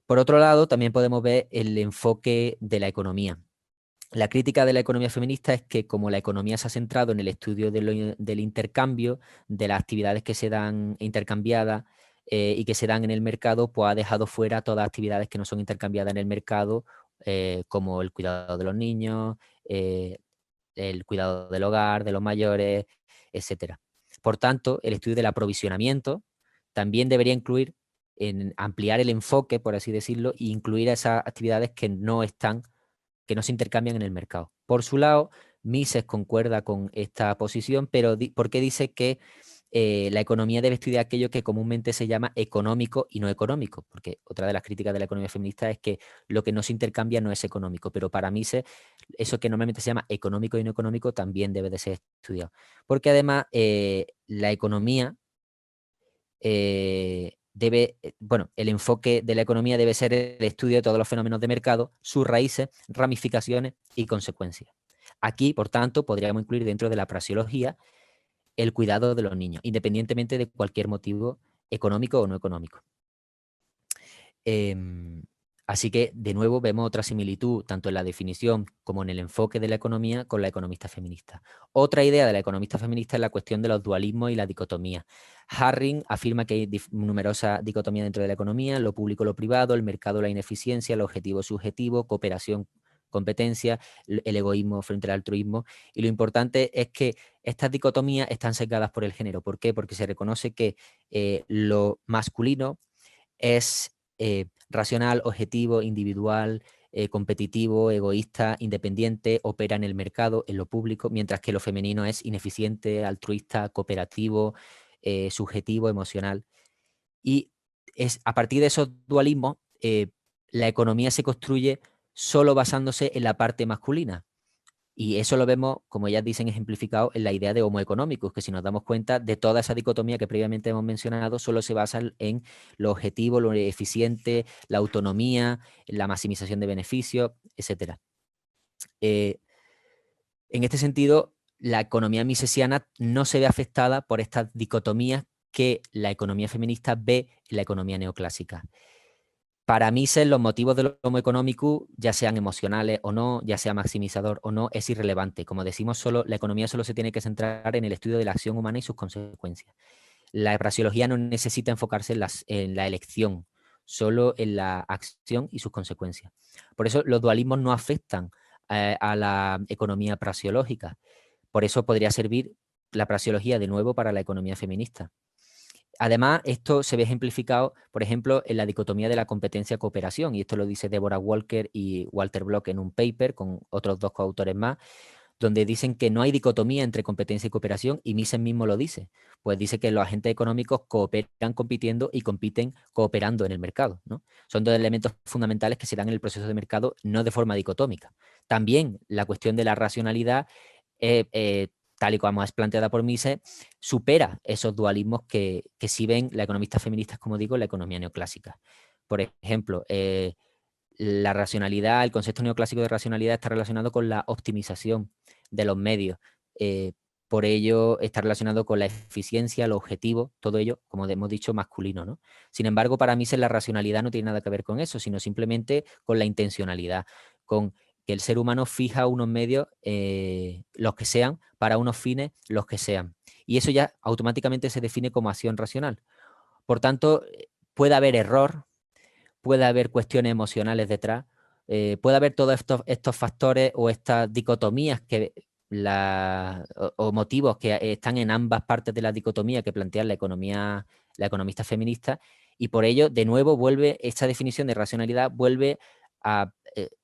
Por otro lado, también podemos ver el enfoque de la economía. La crítica de la economía feminista es que, como la economía se ha centrado en el estudio del intercambio, de las actividades que se dan intercambiadas y que se dan en el mercado, pues ha dejado fuera todas las actividades que no son intercambiadas en el mercado, como el cuidado de los niños, el cuidado del hogar, de los mayores, etcétera. Por tanto, el estudio del aprovisionamiento también debería incluir ampliar el enfoque, por así decirlo, e incluir a esas actividades que no se intercambian en el mercado. Por su lado, Mises concuerda con esta posición, pero porque dice que la economía debe estudiar aquello que comúnmente se llama económico y no económico, porque otra de las críticas de la economía feminista es que lo que no se intercambia no es económico, pero para Mises eso que normalmente se llama económico y no económico también debe de ser estudiado. Porque además la economía el enfoque de la economía debe ser el estudio de todos los fenómenos de mercado, sus raíces, ramificaciones y consecuencias. Aquí, por tanto, podríamos incluir dentro de la praxeología el cuidado de los niños, independientemente de cualquier motivo económico o no económico. Así que, de nuevo, vemos otra similitud, tanto en la definición como en el enfoque de la economía, con la economista feminista. Otra idea de la economista feminista es la cuestión de los dualismos y la dicotomía. Harring afirma que hay numerosas dicotomías dentro de la economía: lo público, lo privado, el mercado, la ineficiencia, el objetivo, subjetivo, cooperación, competencia, el egoísmo frente al altruismo. Y lo importante es que estas dicotomías están sesgadas por el género. ¿Por qué? Porque se reconoce que lo masculino es racional, objetivo, individual, competitivo, egoísta, independiente, opera en el mercado, en lo público, mientras que lo femenino es ineficiente, altruista, cooperativo, subjetivo, emocional. Y es a partir de esos dualismos, la economía se construye solo basándose en la parte masculina. Y eso lo vemos, como ya dicen, ejemplificado en la idea de homo economicus, que si nos damos cuenta de toda esa dicotomía que previamente hemos mencionado, solo se basa en lo objetivo, lo eficiente, la autonomía, la maximización de beneficios, etc. En este sentido, la economía misesiana no se ve afectada por estas dicotomías que la economía feminista ve en la economía neoclásica. Para Mises, los motivos del Homo economicus, ya sean emocionales o no, ya sea maximizador o no, es irrelevante. Como decimos, la economía solo se tiene que centrar en el estudio de la acción humana y sus consecuencias. La prasiología no necesita enfocarse en la elección, solo en la acción y sus consecuencias. Por eso los dualismos no afectan a la economía prasiológica. Por eso podría servir la prasiología de nuevo para la economía feminista. Además, esto se ve ejemplificado, por ejemplo, en la dicotomía de la competencia-cooperación, y esto lo dice Deborah Walker y Walter Block en un paper con otros 2 coautores más, donde dicen que no hay dicotomía entre competencia y cooperación, y Mises mismo lo dice. Pues dice que los agentes económicos cooperan compitiendo y compiten cooperando en el mercado, ¿no? Son 2 elementos fundamentales que se dan en el proceso de mercado, no de forma dicotómica. También la cuestión de la racionalidad, tal y como es planteada por Mises, supera esos dualismos que sí ven las economistas feministas, como digo, en la economía neoclásica. Por ejemplo, la racionalidad, el concepto neoclásico de racionalidad está relacionado con la optimización de los medios. Por ello está relacionado con la eficiencia, el objetivo, todo ello, como hemos dicho, masculino, ¿no? Sin embargo, para Mises la racionalidad no tiene nada que ver con eso, sino simplemente con la intencionalidad, con que el ser humano fija unos medios, los que sean, para unos fines, los que sean. Y eso ya automáticamente se define como acción racional. Por tanto, puede haber error, puede haber cuestiones emocionales detrás, puede haber todos estos factores o estas dicotomías o motivos que están en ambas partes de la dicotomía que plantea la economista feminista, y por ello, de nuevo, esta definición de racionalidad vuelve a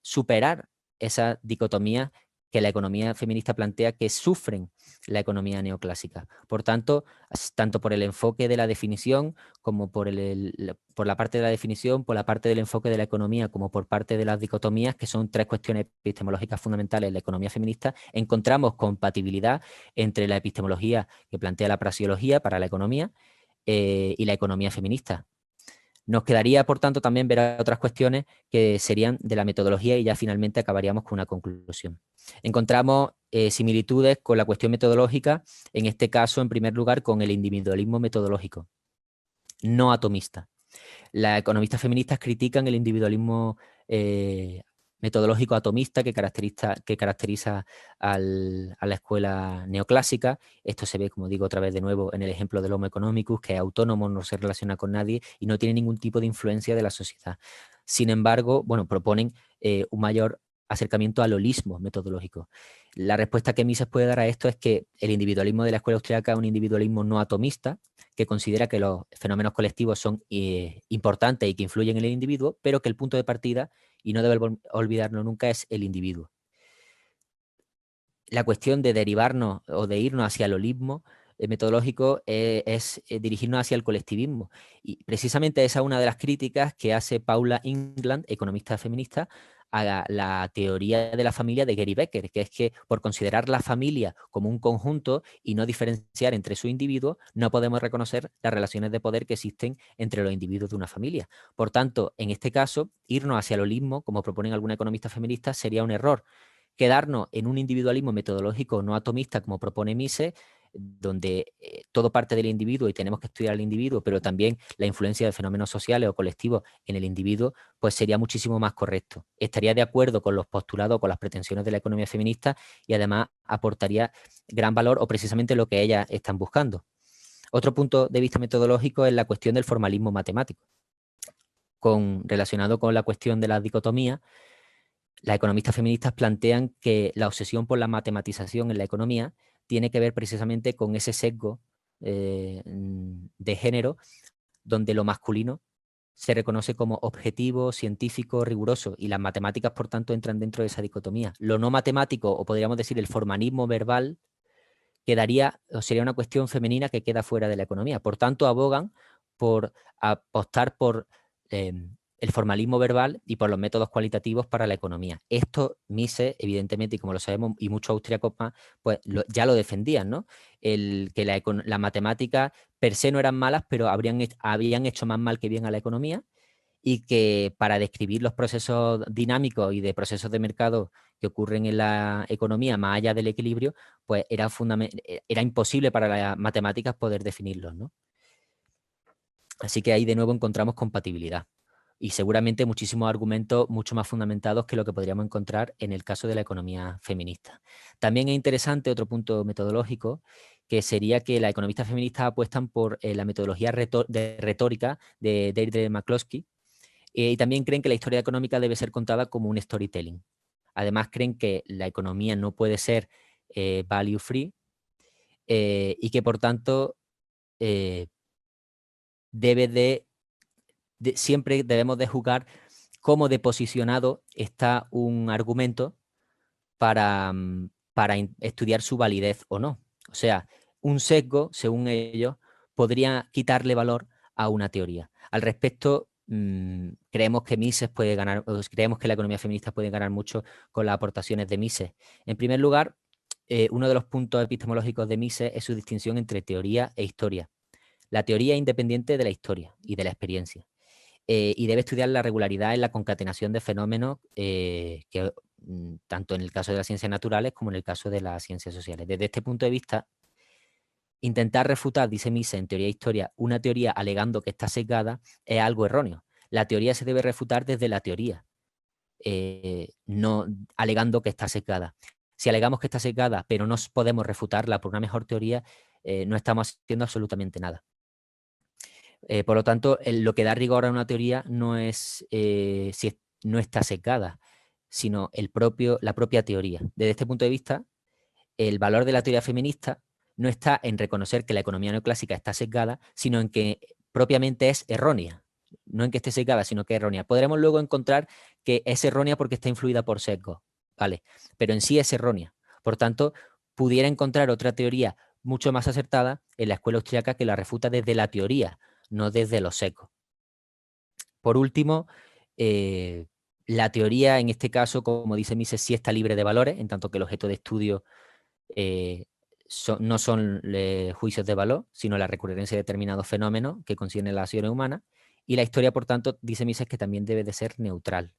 superar esa dicotomía que la economía feminista plantea que sufren la economía neoclásica. Por tanto, tanto por el enfoque de la definición como por la parte de la definición, por la parte del enfoque de la economía, como por parte de las dicotomías, que son 3 cuestiones epistemológicas fundamentales en la economía feminista, encontramos compatibilidad entre la epistemología que plantea la prasiología para la economía y la economía feminista. Nos quedaría, por tanto, también ver otras cuestiones que serían de la metodología, y ya finalmente acabaríamos con una conclusión. Encontramos similitudes con la cuestión metodológica, en este caso, en primer lugar, con el individualismo metodológico, no atomista. Las economistas feministas critican el individualismo metodológico atomista que caracteriza a la escuela neoclásica. Esto se ve, como digo otra vez de nuevo, en el ejemplo del Homo economicus, que es autónomo, no se relaciona con nadie y no tiene ningún tipo de influencia de la sociedad. Sin embargo, bueno, proponen un mayor acercamiento al holismo metodológico. La respuesta que Mises puede dar a esto es que el individualismo de la escuela austríaca es un individualismo no atomista, que considera que los fenómenos colectivos son importantes y que influyen en el individuo, pero que el punto de partida, y no debe olvidarlo nunca, es el individuo. La cuestión de derivarnos o de irnos hacia el holismo metodológico es dirigirnos hacia el colectivismo. Y precisamente esa es una de las críticas que hace Paula England, economista feminista, a la teoría de la familia de Gary Becker, que es que por considerar la familia como un conjunto y no diferenciar entre sus individuos, no podemos reconocer las relaciones de poder que existen entre los individuos de una familia. Por tanto, en este caso, irnos hacia el holismo, como proponen algunas economistas feministas, sería un error. Quedarnos en un individualismo metodológico no atomista, como propone Mises, donde todo parte del individuo y tenemos que estudiar al individuo, pero también la influencia de fenómenos sociales o colectivos en el individuo, pues sería muchísimo más correcto. Estaría de acuerdo con los postulados, con las pretensiones de la economía feminista, y además aportaría gran valor o precisamente lo que ellas están buscando. Otro punto de vista metodológico es la cuestión del formalismo matemático. Relacionado con la cuestión de la dicotomía, las economistas feministas plantean que la obsesión por la matematización en la economía tiene que ver precisamente con ese sesgo de género, donde lo masculino se reconoce como objetivo, científico, riguroso, y las matemáticas, por tanto, entran dentro de esa dicotomía. Lo no matemático, o podríamos decir el formalismo verbal, sería una cuestión femenina que queda fuera de la economía. Por tanto, abogan por apostar por el formalismo verbal y por los métodos cualitativos para la economía. Esto Mises, evidentemente, y como lo sabemos, y muchos austríacos más, pues ya lo defendían, ¿no? Que las matemáticas per se no eran malas, pero habían hecho más mal que bien a la economía, y que para describir los procesos dinámicos y de procesos de mercado que ocurren en la economía más allá del equilibrio, pues era imposible para las matemáticas poder definirlos, ¿no? Así que ahí de nuevo encontramos compatibilidad y seguramente muchísimos argumentos mucho más fundamentados que lo que podríamos encontrar en el caso de la economía feminista. También es interesante otro punto metodológico, que sería que las economistas feministas apuestan por la metodología de retórica de Deirdre McCloskey, y también creen que la historia económica debe ser contada como un storytelling. Además creen que la economía no puede ser value free y que por tanto siempre debemos de juzgar cómo de posicionado está un argumento para estudiar su validez o no. O sea, un sesgo, según ellos, podría quitarle valor a una teoría. Al respecto, creemos que Mises puede ganar, creemos que la economía feminista puede ganar mucho con las aportaciones de Mises. En primer lugar, uno de los puntos epistemológicos de Mises es su distinción entre teoría e historia. La teoría es independiente de la historia y de la experiencia. Y debe estudiar la regularidad en la concatenación de fenómenos tanto en el caso de las ciencias naturales como en el caso de las ciencias sociales. Desde este punto de vista, intentar refutar, dice Mises en Teoría e Historia, una teoría alegando que está sesgada es algo erróneo. La teoría se debe refutar desde la teoría, no alegando que está sesgada. Si alegamos que está sesgada, pero no podemos refutarla por una mejor teoría, no estamos haciendo absolutamente nada. Por lo tanto, lo que da rigor a una teoría no es si no está sesgada, sino la propia teoría. Desde este punto de vista, el valor de la teoría feminista no está en reconocer que la economía neoclásica está sesgada, sino en que propiamente es errónea. No en que esté sesgada, sino que es errónea. Podremos luego encontrar que es errónea porque está influida por sesgos, ¿vale? Pero en sí es errónea. Por tanto, pudiera encontrar otra teoría mucho más acertada en la escuela austríaca que la refuta desde la teoría, no desde los sesgos. Por último, la teoría, en este caso, como dice Mises, sí está libre de valores, en tanto que el objeto de estudio no son juicios de valor, sino la recurrencia de determinados fenómenos que concierne las acciones humanas, y la historia, por tanto, dice Mises que también debe de ser neutral.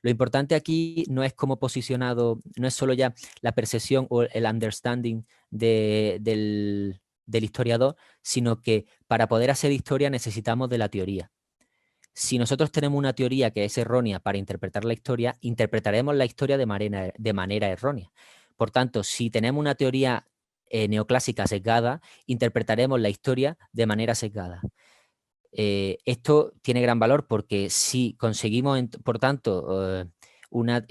Lo importante aquí no es cómo posicionado, no es solo ya la percepción o el understanding del historiador, sino que para poder hacer historia necesitamos de la teoría. Si nosotros tenemos una teoría que es errónea para interpretar la historia, interpretaremos la historia de manera errónea. Por tanto, si tenemos una teoría neoclásica sesgada, interpretaremos la historia de manera sesgada. Esto tiene gran valor porque si conseguimos, por tanto,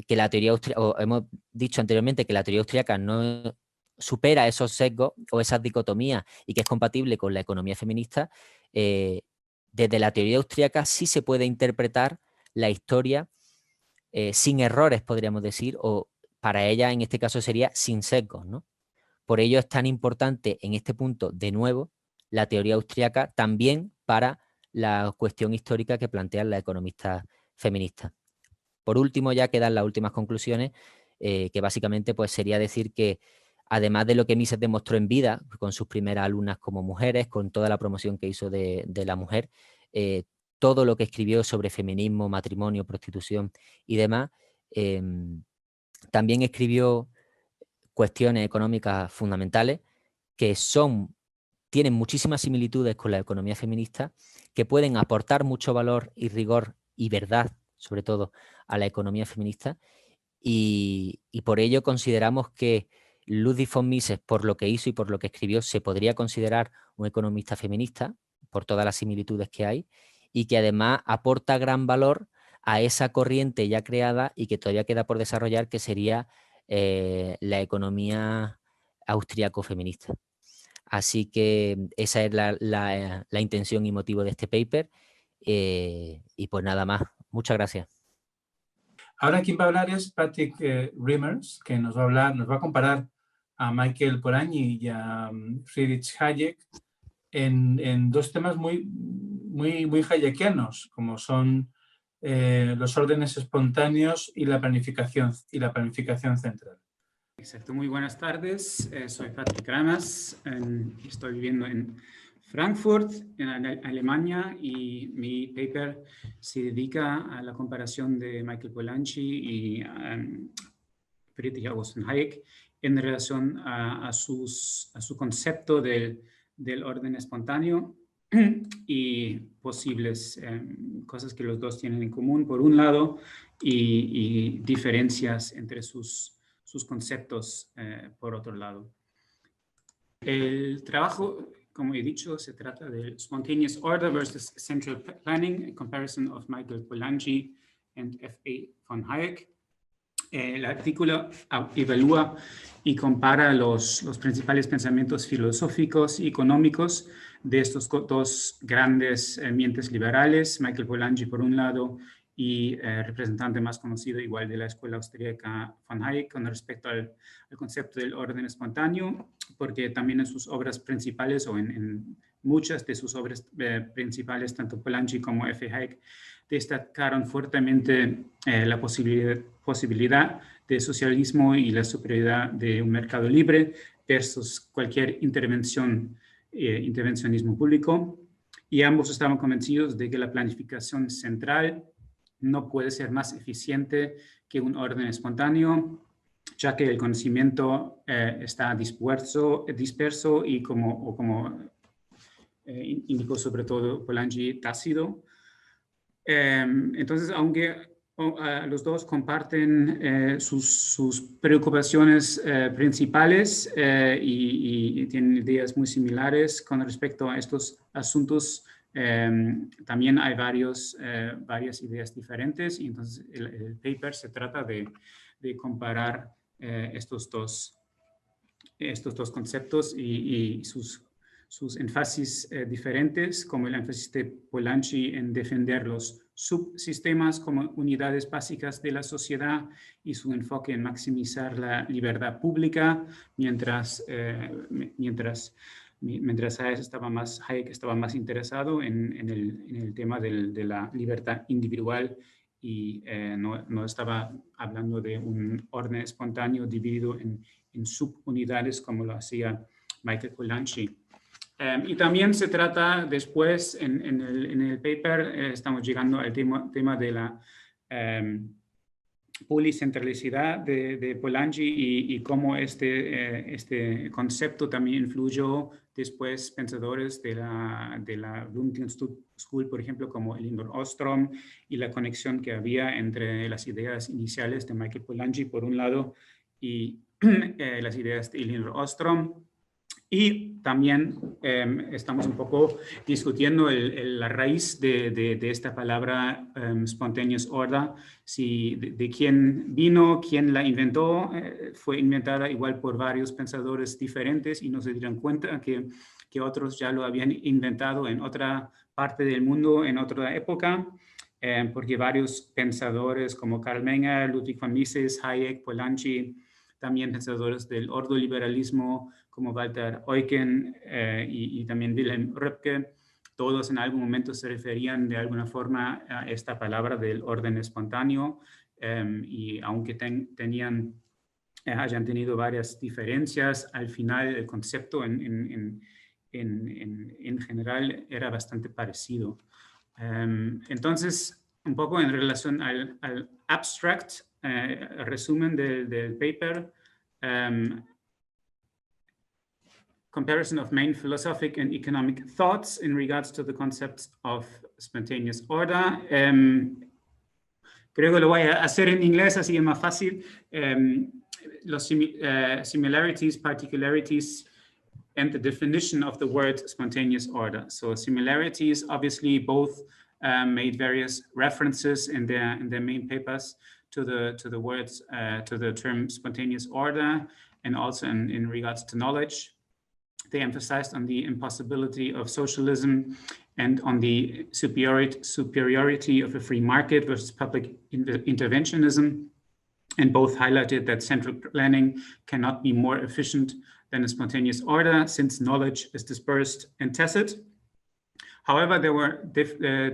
que la teoría austríaca, o hemos dicho anteriormente que la teoría austríaca no supera esos sesgos o esas dicotomías y que es compatible con la economía feminista, desde la teoría austríaca sí se puede interpretar la historia sin errores, podríamos decir, o para ella en este caso sería sin sesgos, ¿no? Por ello es tan importante en este punto, de nuevo, la teoría austríaca también para la cuestión histórica que plantean las economistas feministas. Por último, ya quedan las últimas conclusiones, que básicamente pues, sería decir que además de lo que Mises demostró en vida, con sus primeras alumnas como mujeres, con toda la promoción que hizo de la mujer, todo lo que escribió sobre feminismo, matrimonio, prostitución y demás, también escribió cuestiones económicas fundamentales que tienen muchísimas similitudes con la economía feminista, que pueden aportar mucho valor y rigor y verdad, sobre todo, a la economía feminista, y por ello consideramos que Ludwig von Mises, por lo que hizo y por lo que escribió, se podría considerar un economista feminista, por todas las similitudes que hay, y que además aporta gran valor a esa corriente ya creada y que todavía queda por desarrollar, que sería la economía austríaco-feminista. Así que esa es la intención y motivo de este paper. Y pues nada más. Muchas gracias. Ahora quien va a hablar es Patrick Reimers, que nos va a comparar a Michael Polanyi y a Friedrich Hayek en dos temas muy hayekianos, como son los órdenes espontáneos y la planificación central. Exacto, muy buenas tardes. Soy Patrick Reimers, estoy viviendo en Frankfurt, en Alemania, y mi paper se dedica a la comparación de Michael Polanyi y Friedrich August von Hayek en relación a su concepto del orden espontáneo y posibles cosas que los dos tienen en común, por un lado, y diferencias entre sus conceptos, por otro lado. El trabajo, como he dicho, se trata de Spontaneous Order versus Central Planning, a comparison of Michael Polanyi and F.A. von Hayek. El artículo evalúa y compara los principales pensamientos filosóficos y económicos de estos dos grandes mentes liberales, Michael Polanyi por un lado y representante más conocido igual de la escuela austríaca von Hayek con respecto al concepto del orden espontáneo, porque también en sus obras principales o en muchas de sus obras principales, tanto Polanyi como F. Hayek, destacaron fuertemente la posibilidad de socialismo y la superioridad de un mercado libre versus cualquier intervencionismo público. Y ambos estaban convencidos de que la planificación central no puede ser más eficiente que un orden espontáneo, ya que el conocimiento está disperso y como indicó sobre todo Polanyi, tácito. Entonces, aunque los dos comparten sus preocupaciones principales y tienen ideas muy similares con respecto a estos asuntos, también hay varias ideas diferentes, y entonces el paper se trata de comparar estos dos conceptos y sus énfasis diferentes, como el énfasis de Polanyi en defender los subsistemas como unidades básicas de la sociedad y su enfoque en maximizar la libertad pública, mientras Hayek estaba más interesado en el tema de la libertad individual y no estaba hablando de un orden espontáneo dividido en subunidades como lo hacía Michael Polanyi. Y también se trata después, en el paper, estamos llegando al tema de la policentralidad de Polanyi y cómo este concepto también influyó después pensadores de la Bloomington School, por ejemplo, como Elinor Ostrom, y la conexión que había entre las ideas iniciales de Michael Polanyi, por un lado, y las ideas de Elinor Ostrom. Y también estamos un poco discutiendo la raíz de esta palabra spontaneous order, de quién vino, quién la inventó. Fue inventada igual por varios pensadores diferentes y no se dieron cuenta que otros ya lo habían inventado en otra parte del mundo, en otra época, porque varios pensadores como Karl Menger, Ludwig von Mises, Hayek, Polanyi, también pensadores del ordoliberalismo como Walter Eucken y también Wilhelm Röpke, todos en algún momento se referían de alguna forma a esta palabra del orden espontáneo, y aunque hayan tenido varias diferencias, al final el concepto en general era bastante parecido. Entonces, un poco en relación al abstract, resumen del paper, comparison of main philosophic and economic thoughts in regards to the concepts of spontaneous order. Creo que lo voy a hacer en inglés, así es más fácil. Los similarities, particularities, and the definition of the word spontaneous order. So similarities, obviously, both made various references in their main papers to the words, to the term spontaneous order, and also in regards to knowledge. They emphasized on the impossibility of socialism and on the superiority of a free market versus public interventionism. And both highlighted that central planning cannot be more efficient than a spontaneous order, since knowledge is dispersed and tacit. However, there were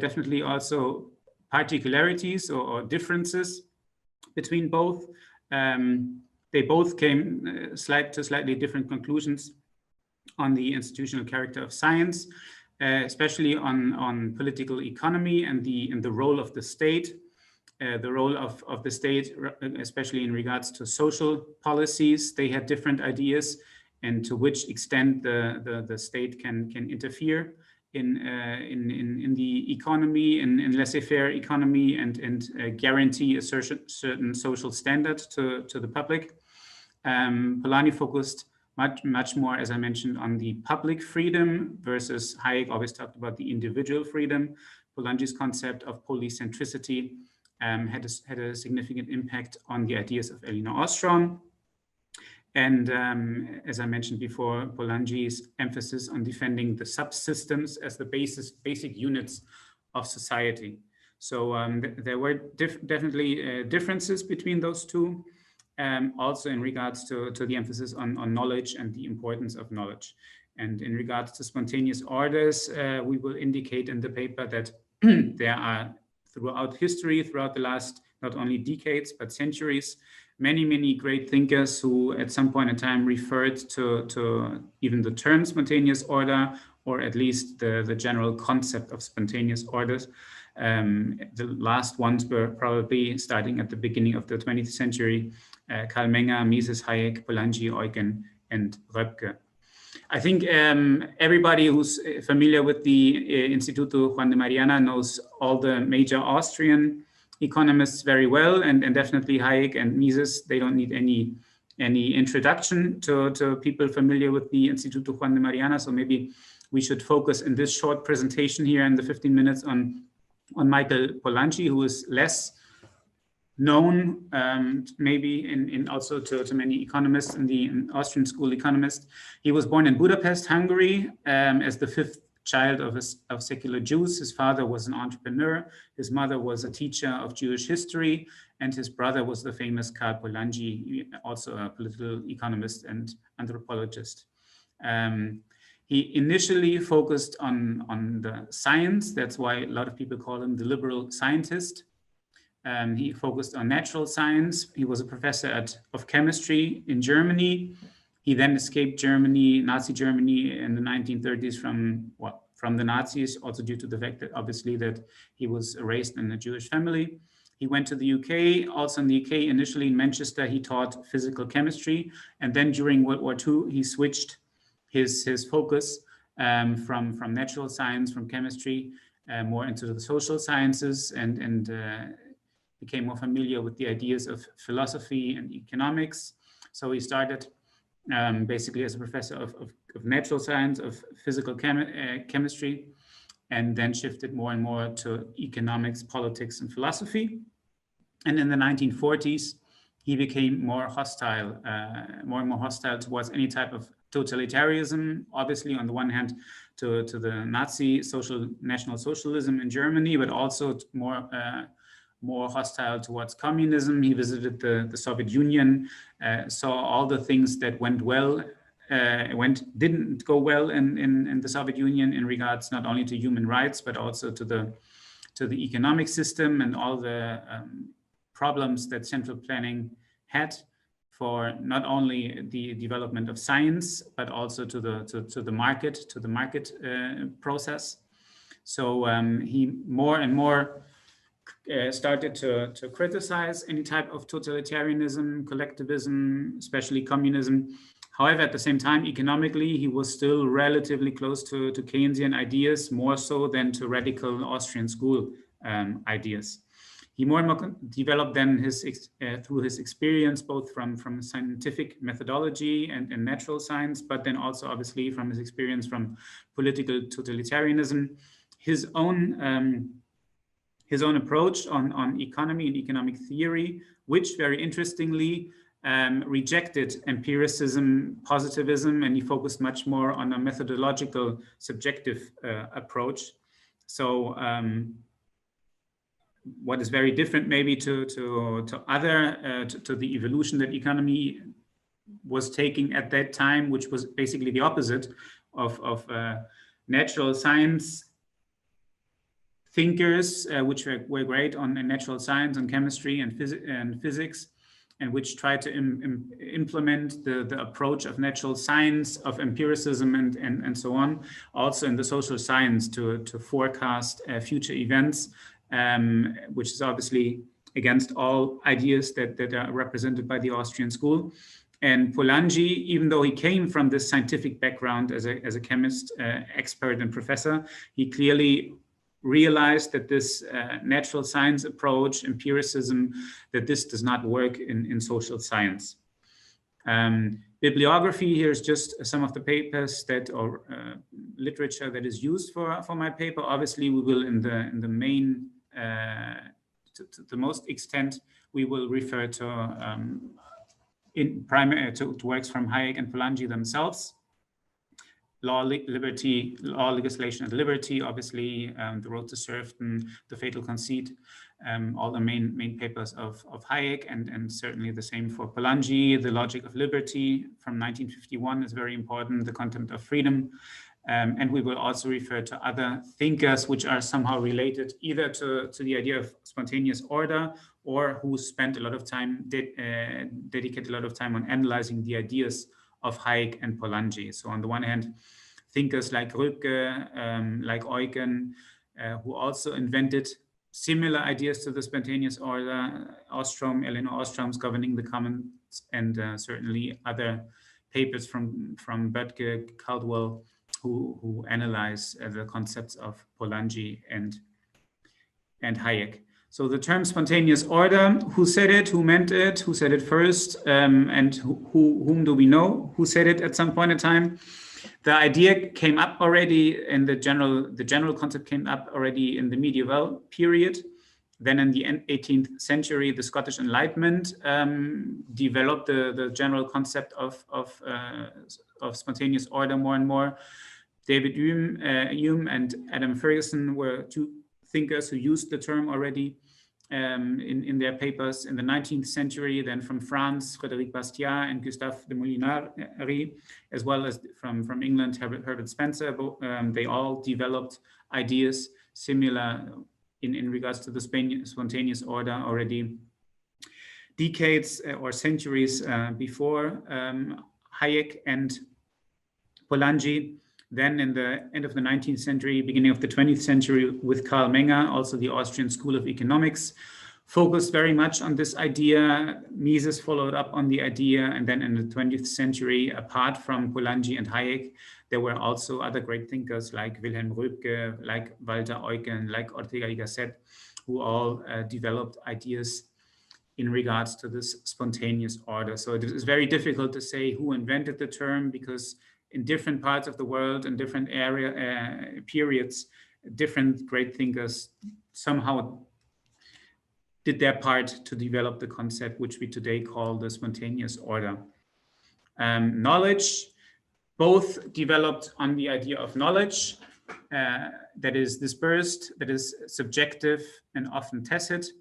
definitely also particularities or differences between both. They both came to slightly different conclusions. on the institutional character of science, especially on political economy and the role of the state, the role of the state, especially in regards to social policies. They had different ideas, and to which extent the state can interfere in the economy, in laissez-faire economy, and guarantee a certain social standard to the public. Polanyi focused much more, as I mentioned, on the public freedom, versus Hayek always talked about the individual freedom. Polanyi's concept of polycentricity had a significant impact on the ideas of Elinor Ostrom. And as I mentioned before, Polanyi's emphasis on defending the subsystems as the basic units of society. So there were definitely differences between those two, also in regards to the emphasis on knowledge and the importance of knowledge. And in regards to spontaneous orders, we will indicate in the paper that there are throughout history, throughout the last not only decades, but centuries, many great thinkers who at some point in time referred to even the term spontaneous order, or at least the general concept of spontaneous orders. The last ones were probably starting at the beginning of the 20th century, Karl Menger, Mises, Hayek, Polanyi, Eugen, and Röpke. I think everybody who's familiar with the Instituto Juan de Mariana knows all the major Austrian economists very well, and definitely Hayek and Mises. They don't need any introduction to people familiar with the Instituto Juan de Mariana. So maybe we should focus in this short presentation here in the 15 minutes on Michael Polanyi, who is less known maybe in also to many economists in the Austrian school economists. He was born in Budapest, Hungary, as the fifth child of secular Jews. His father was an entrepreneur, his mother was a teacher of Jewish history, and his brother was the famous Karl Polanyi, also a political economist and anthropologist. He initially focused on the science. That's why a lot of people call him the liberal scientist. He focused on natural science. He was a professor of chemistry in Germany. He then escaped Germany, Nazi Germany, in the 1930s from the Nazis, also due to the fact that obviously that he was raised in a Jewish family. He went to the UK, also in the UK, initially in Manchester, he taught physical chemistry. And then during World War II, he switched his focus from natural science, from chemistry, more into the social sciences, and became more familiar with the ideas of philosophy and economics. So he started basically as a professor of natural science, of physical chemistry, and then shifted more and more to economics, politics, and philosophy. And in the 1940s, he became more and more hostile towards any type of totalitarianism, obviously on the one hand to the Nazi National Socialism in Germany, but also more hostile towards communism. He visited the Soviet Union, saw all the things that didn't go well in the Soviet Union in regards not only to human rights, but also to the economic system and all the problems that central planning had for not only the development of science, but also to the market process. So he more and more started to criticize any type of totalitarianism, collectivism, especially communism. However, at the same time, economically, he was still relatively close to Keynesian ideas, more so than to radical Austrian school ideas. He more and more developed then through his experience, both from scientific methodology and natural science, but then also obviously from his experience from political totalitarianism, his own approach on economy and economic theory, which very interestingly rejected empiricism, positivism, and he focused much more on a methodological, subjective approach. So what is very different maybe to the evolution that economy was taking at that time, which was basically the opposite of natural science thinkers, which were great on natural science and chemistry and physics, and which try to implement the approach of natural science, of empiricism, and so on, also in the social science to forecast future events, which is obviously against all ideas that are represented by the Austrian school. And Polanyi, even though he came from this scientific background as a chemist, expert and professor, he clearly realized that this natural science approach, empiricism, that this does not work in social science. Bibliography, here's just some of the papers that, or literature that is used for my paper. Obviously, we will in the main, to the most extent, we will refer to to works from Hayek and Polanyi themselves. Law, Liberty, Law, Legislation, and Liberty, obviously, The Road to Serfdom, The Fatal Conceit, all the main papers of Hayek, and certainly the same for Polanyi. The Logic of Liberty from 1951 is very important, The Contempt of Freedom. And we will also refer to other thinkers which are somehow related either to the idea of spontaneous order, or who spent a lot of time, dedicate a lot of time on analyzing the ideas of Hayek and Polanyi. So on the one hand, thinkers like Röpke, like Eucken, who also invented similar ideas to the spontaneous order, Ostrom, Elinor Ostrom's Governing the Commons, and certainly other papers from Böttger, Caldwell, who analyze the concepts of Polanyi and Hayek. So the term spontaneous order, who said it, who meant it, who said it first, and whom do we know who said it at some point in time? The idea came up already in the general concept came up already in the medieval period. Then in the 18th century, the Scottish Enlightenment developed the general concept of spontaneous order more and more. David Hume and Adam Ferguson were two thinkers who used the term already in their papers in the 19th century. Then from France, Frédéric Bastiat and Gustave de Molinari, as well as from England, Herbert Spencer. They all developed ideas similar in regards to the spontaneous order already decades or centuries before Hayek and Polanyi. Then in the end of the 19th century, beginning of the 20th century, with Karl Menger, also the Austrian School of Economics, focused very much on this idea. Mises followed up on the idea. And then in the 20th century, apart from Polanyi and Hayek, there were also other great thinkers like Wilhelm Röpke, like Walter Eucken, like Ortega y Gasset, who all developed ideas in regards to this spontaneous order. So it is very difficult to say who invented the term, because in different parts of the world, in different periods, different great thinkers somehow did their part to develop the concept which we today call the spontaneous order. Knowledge, both developed on the idea of knowledge that is dispersed, that is subjective and often tacit.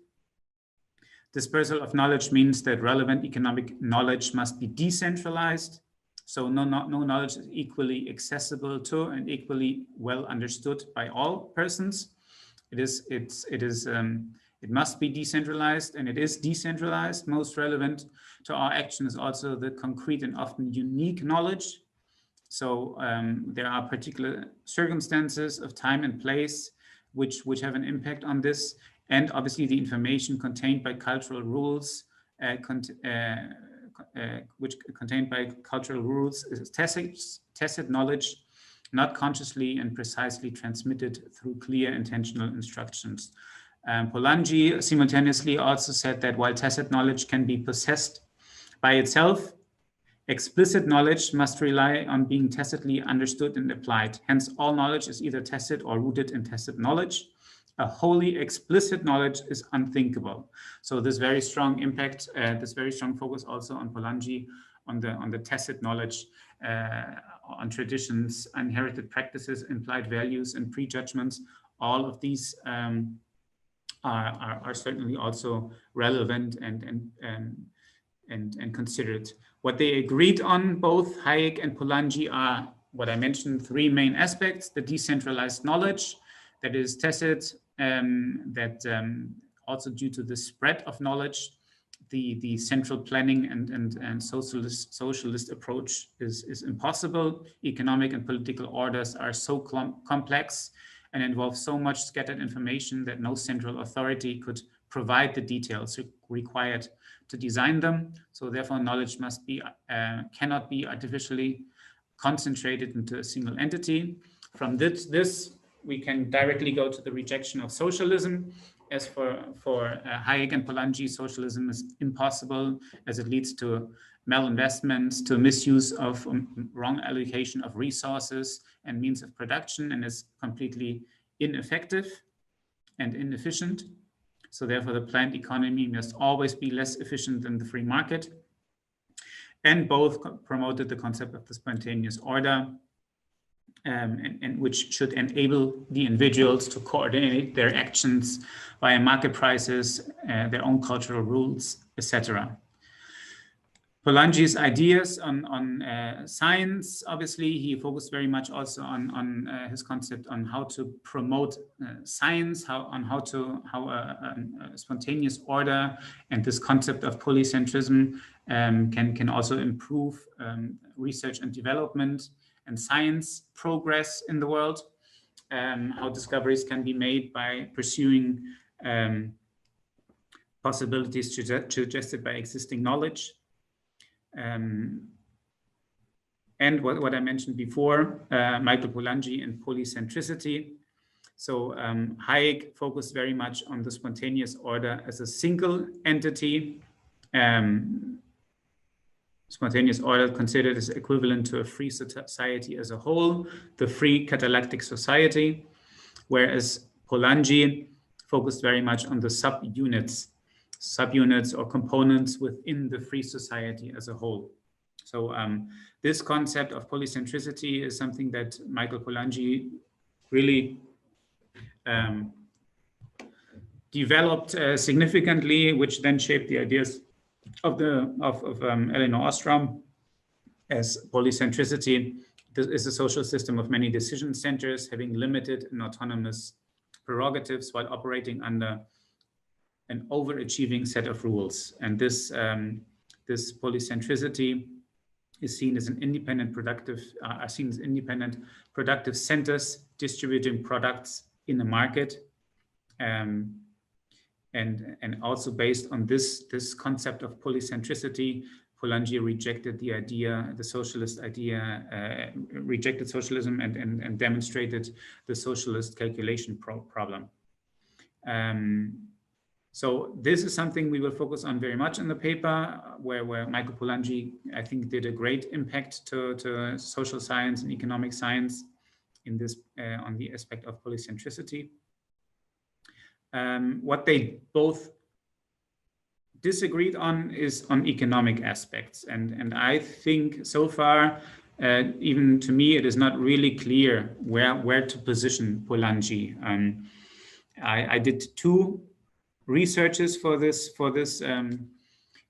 Dispersal of knowledge means that relevant economic knowledge must be decentralized. So no knowledge is equally accessible to and equally well understood by all persons. It must be decentralized, and it is decentralized. Most relevant to our action is also the concrete and often unique knowledge. So there are particular circumstances of time and place which have an impact on this, and obviously the information contained by cultural rules which contained by cultural rules is tacit knowledge, not consciously and precisely transmitted through clear intentional instructions. Polanyi simultaneously also said that while tacit knowledge can be possessed by itself, explicit knowledge must rely on being tacitly understood and applied. Hence, all knowledge is either tacit or rooted in tacit knowledge. A wholly explicit knowledge is unthinkable. So this very strong impact, this very strong focus also on Polanyi, on the tacit knowledge, on traditions, inherited practices, implied values, and prejudgments. All of these are certainly also relevant and considered. What they agreed on, both Hayek and Polanyi, are what I mentioned, three main aspects: the decentralized knowledge that is tacit, that also due to the spread of knowledge the central planning and socialist approach is impossible. Economic and political orders are so complex and involve so much scattered information that no central authority could provide the details required to design them. So therefore, knowledge must be cannot be artificially concentrated into a single entity. From this we can directly go to the rejection of socialism. As for Hayek and Polanyi, socialism is impossible as it leads to malinvestment, to misuse of wrong allocation of resources and means of production, and is completely ineffective and inefficient. So therefore, the planned economy must always be less efficient than the free market. And both promoted the concept of the spontaneous order, and which should enable the individuals to coordinate their actions via market prices, their own cultural rules, etc. Polanyi's ideas on science, obviously, he focused very much also on his concept on how to promote science, how a spontaneous order and this concept of polycentrism can also improve research and development and science progress in the world, how discoveries can be made by pursuing possibilities suggested by existing knowledge. And what I mentioned before, Michael Polanyi and polycentricity. So Hayek focused very much on the spontaneous order as a single entity. Spontaneous order considered as equivalent to a free society as a whole, the free catalactic society, whereas Polanyi focused very much on the subunits or components within the free society as a whole. So this concept of polycentricity is something that Michael Polanyi really developed significantly, which then shaped the ideas of Elinor Ostrom as polycentricity. This is a social system of many decision centers having limited and autonomous prerogatives while operating under an overachieving set of rules. And this polycentricity is seen as independent productive centers distributing products in the market. And also based on this concept of polycentricity, Polanyi rejected the socialist idea, rejected socialism and demonstrated the socialist calculation problem. So this is something we will focus on very much in the paper, where Michael Polanyi, I think, did a great impact to social science and economic science in this on the aspect of polycentricity. What they both disagreed on is on economic aspects. And I think so far, even to me, it is not really clear where to position Polanyi. I did two researches for this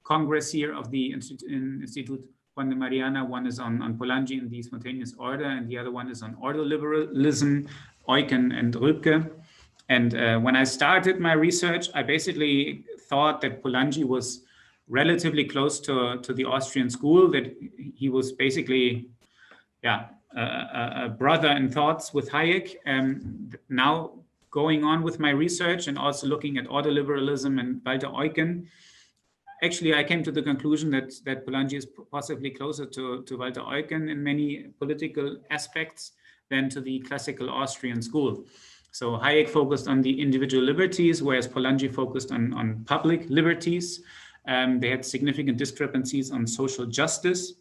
Congress here of the Institute Juan de Mariana. One is on Polanyi and the spontaneous order, and the other one is on ordoliberalism, Eucken and Rübke. And when I started my research, I basically thought that Polanyi was relatively close to the Austrian school, that he was basically, a brother in thoughts with Hayek. Now going on with my research and also looking at ordoliberalism and Walter Eucken, actually I came to the conclusion that Polanyi is possibly closer to Walter Eucken in many political aspects than to the classical Austrian school. So Hayek focused on the individual liberties, whereas Polanyi focused on public liberties. They had significant discrepancies on social justice.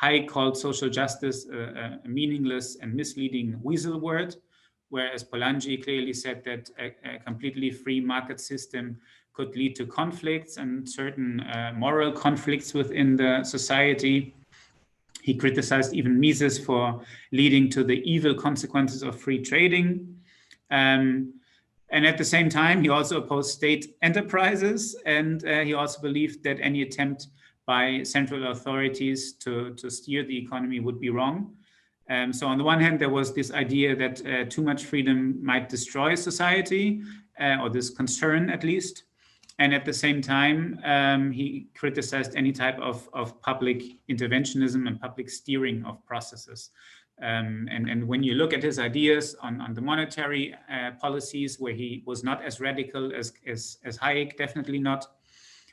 Hayek called social justice a meaningless and misleading weasel word, whereas Polanyi clearly said that a completely free market system could lead to conflicts and certain moral conflicts within the society. He criticized even Mises for leading to the evil consequences of free trading. And at the same time, he also opposed state enterprises, and he also believed that any attempt by central authorities to steer the economy would be wrong. So on the one hand, there was this idea that too much freedom might destroy society, or this concern at least. And at the same time, he criticized any type of public interventionism and public steering of processes. And when you look at his ideas on the monetary policies, where he was not as radical as Hayek, definitely not.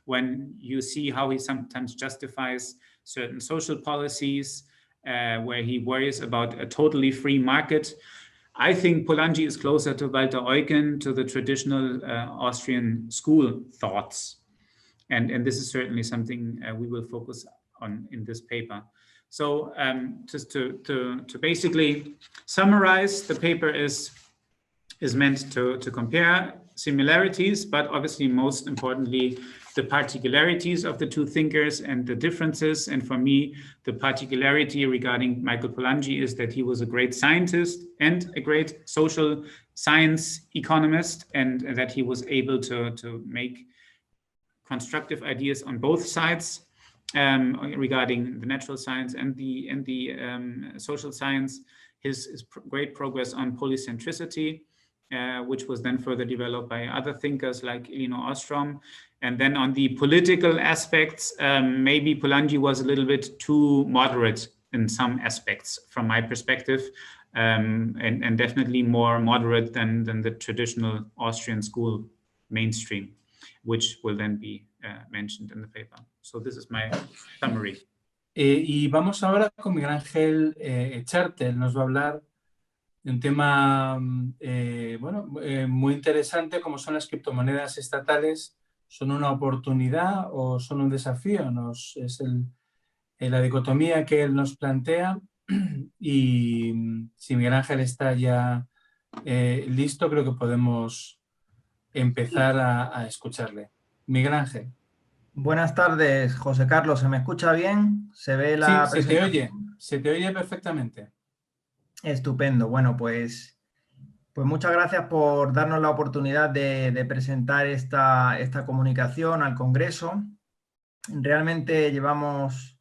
When you see how he sometimes justifies certain social policies, where he worries about a totally free market, I think Polanyi is closer to Walter Eucken, to the traditional Austrian school thoughts. And this is certainly something we will focus on in this paper. So just to basically summarize, the paper is meant to compare similarities, but obviously most importantly, the particularities of the two thinkers and the differences. And for me, the particularity regarding Michael Polanyi is that he was a great scientist and a great social science economist, and that he was able to make constructive ideas on both sides regarding the natural science and the social science. His great progress on polycentricity, which was then further developed by other thinkers like Elinor Ostrom. And then on the political aspects, maybe Polanyi was a little bit too moderate in some aspects from my perspective, and definitely more moderate than the traditional Austrian school mainstream, which will then be mentioned in the paper. So this is my summary. Y vamos ahora con Miguel Ángel Echarte. Él nos va a hablar de un tema muy interesante, como son las criptomonedas estatales. ¿Son una oportunidad o son un desafío? Es la dicotomía que él nos plantea. Y si Miguel Ángel está ya listo, creo que podemos empezar a escucharle. Miguel Ángel. Buenas tardes, José Carlos. ¿Se me escucha bien? ¿Se ve la presentación? Se te oye perfectamente. Estupendo. Bueno, pues muchas gracias por darnos la oportunidad de presentar esta comunicación al Congreso. Realmente llevamos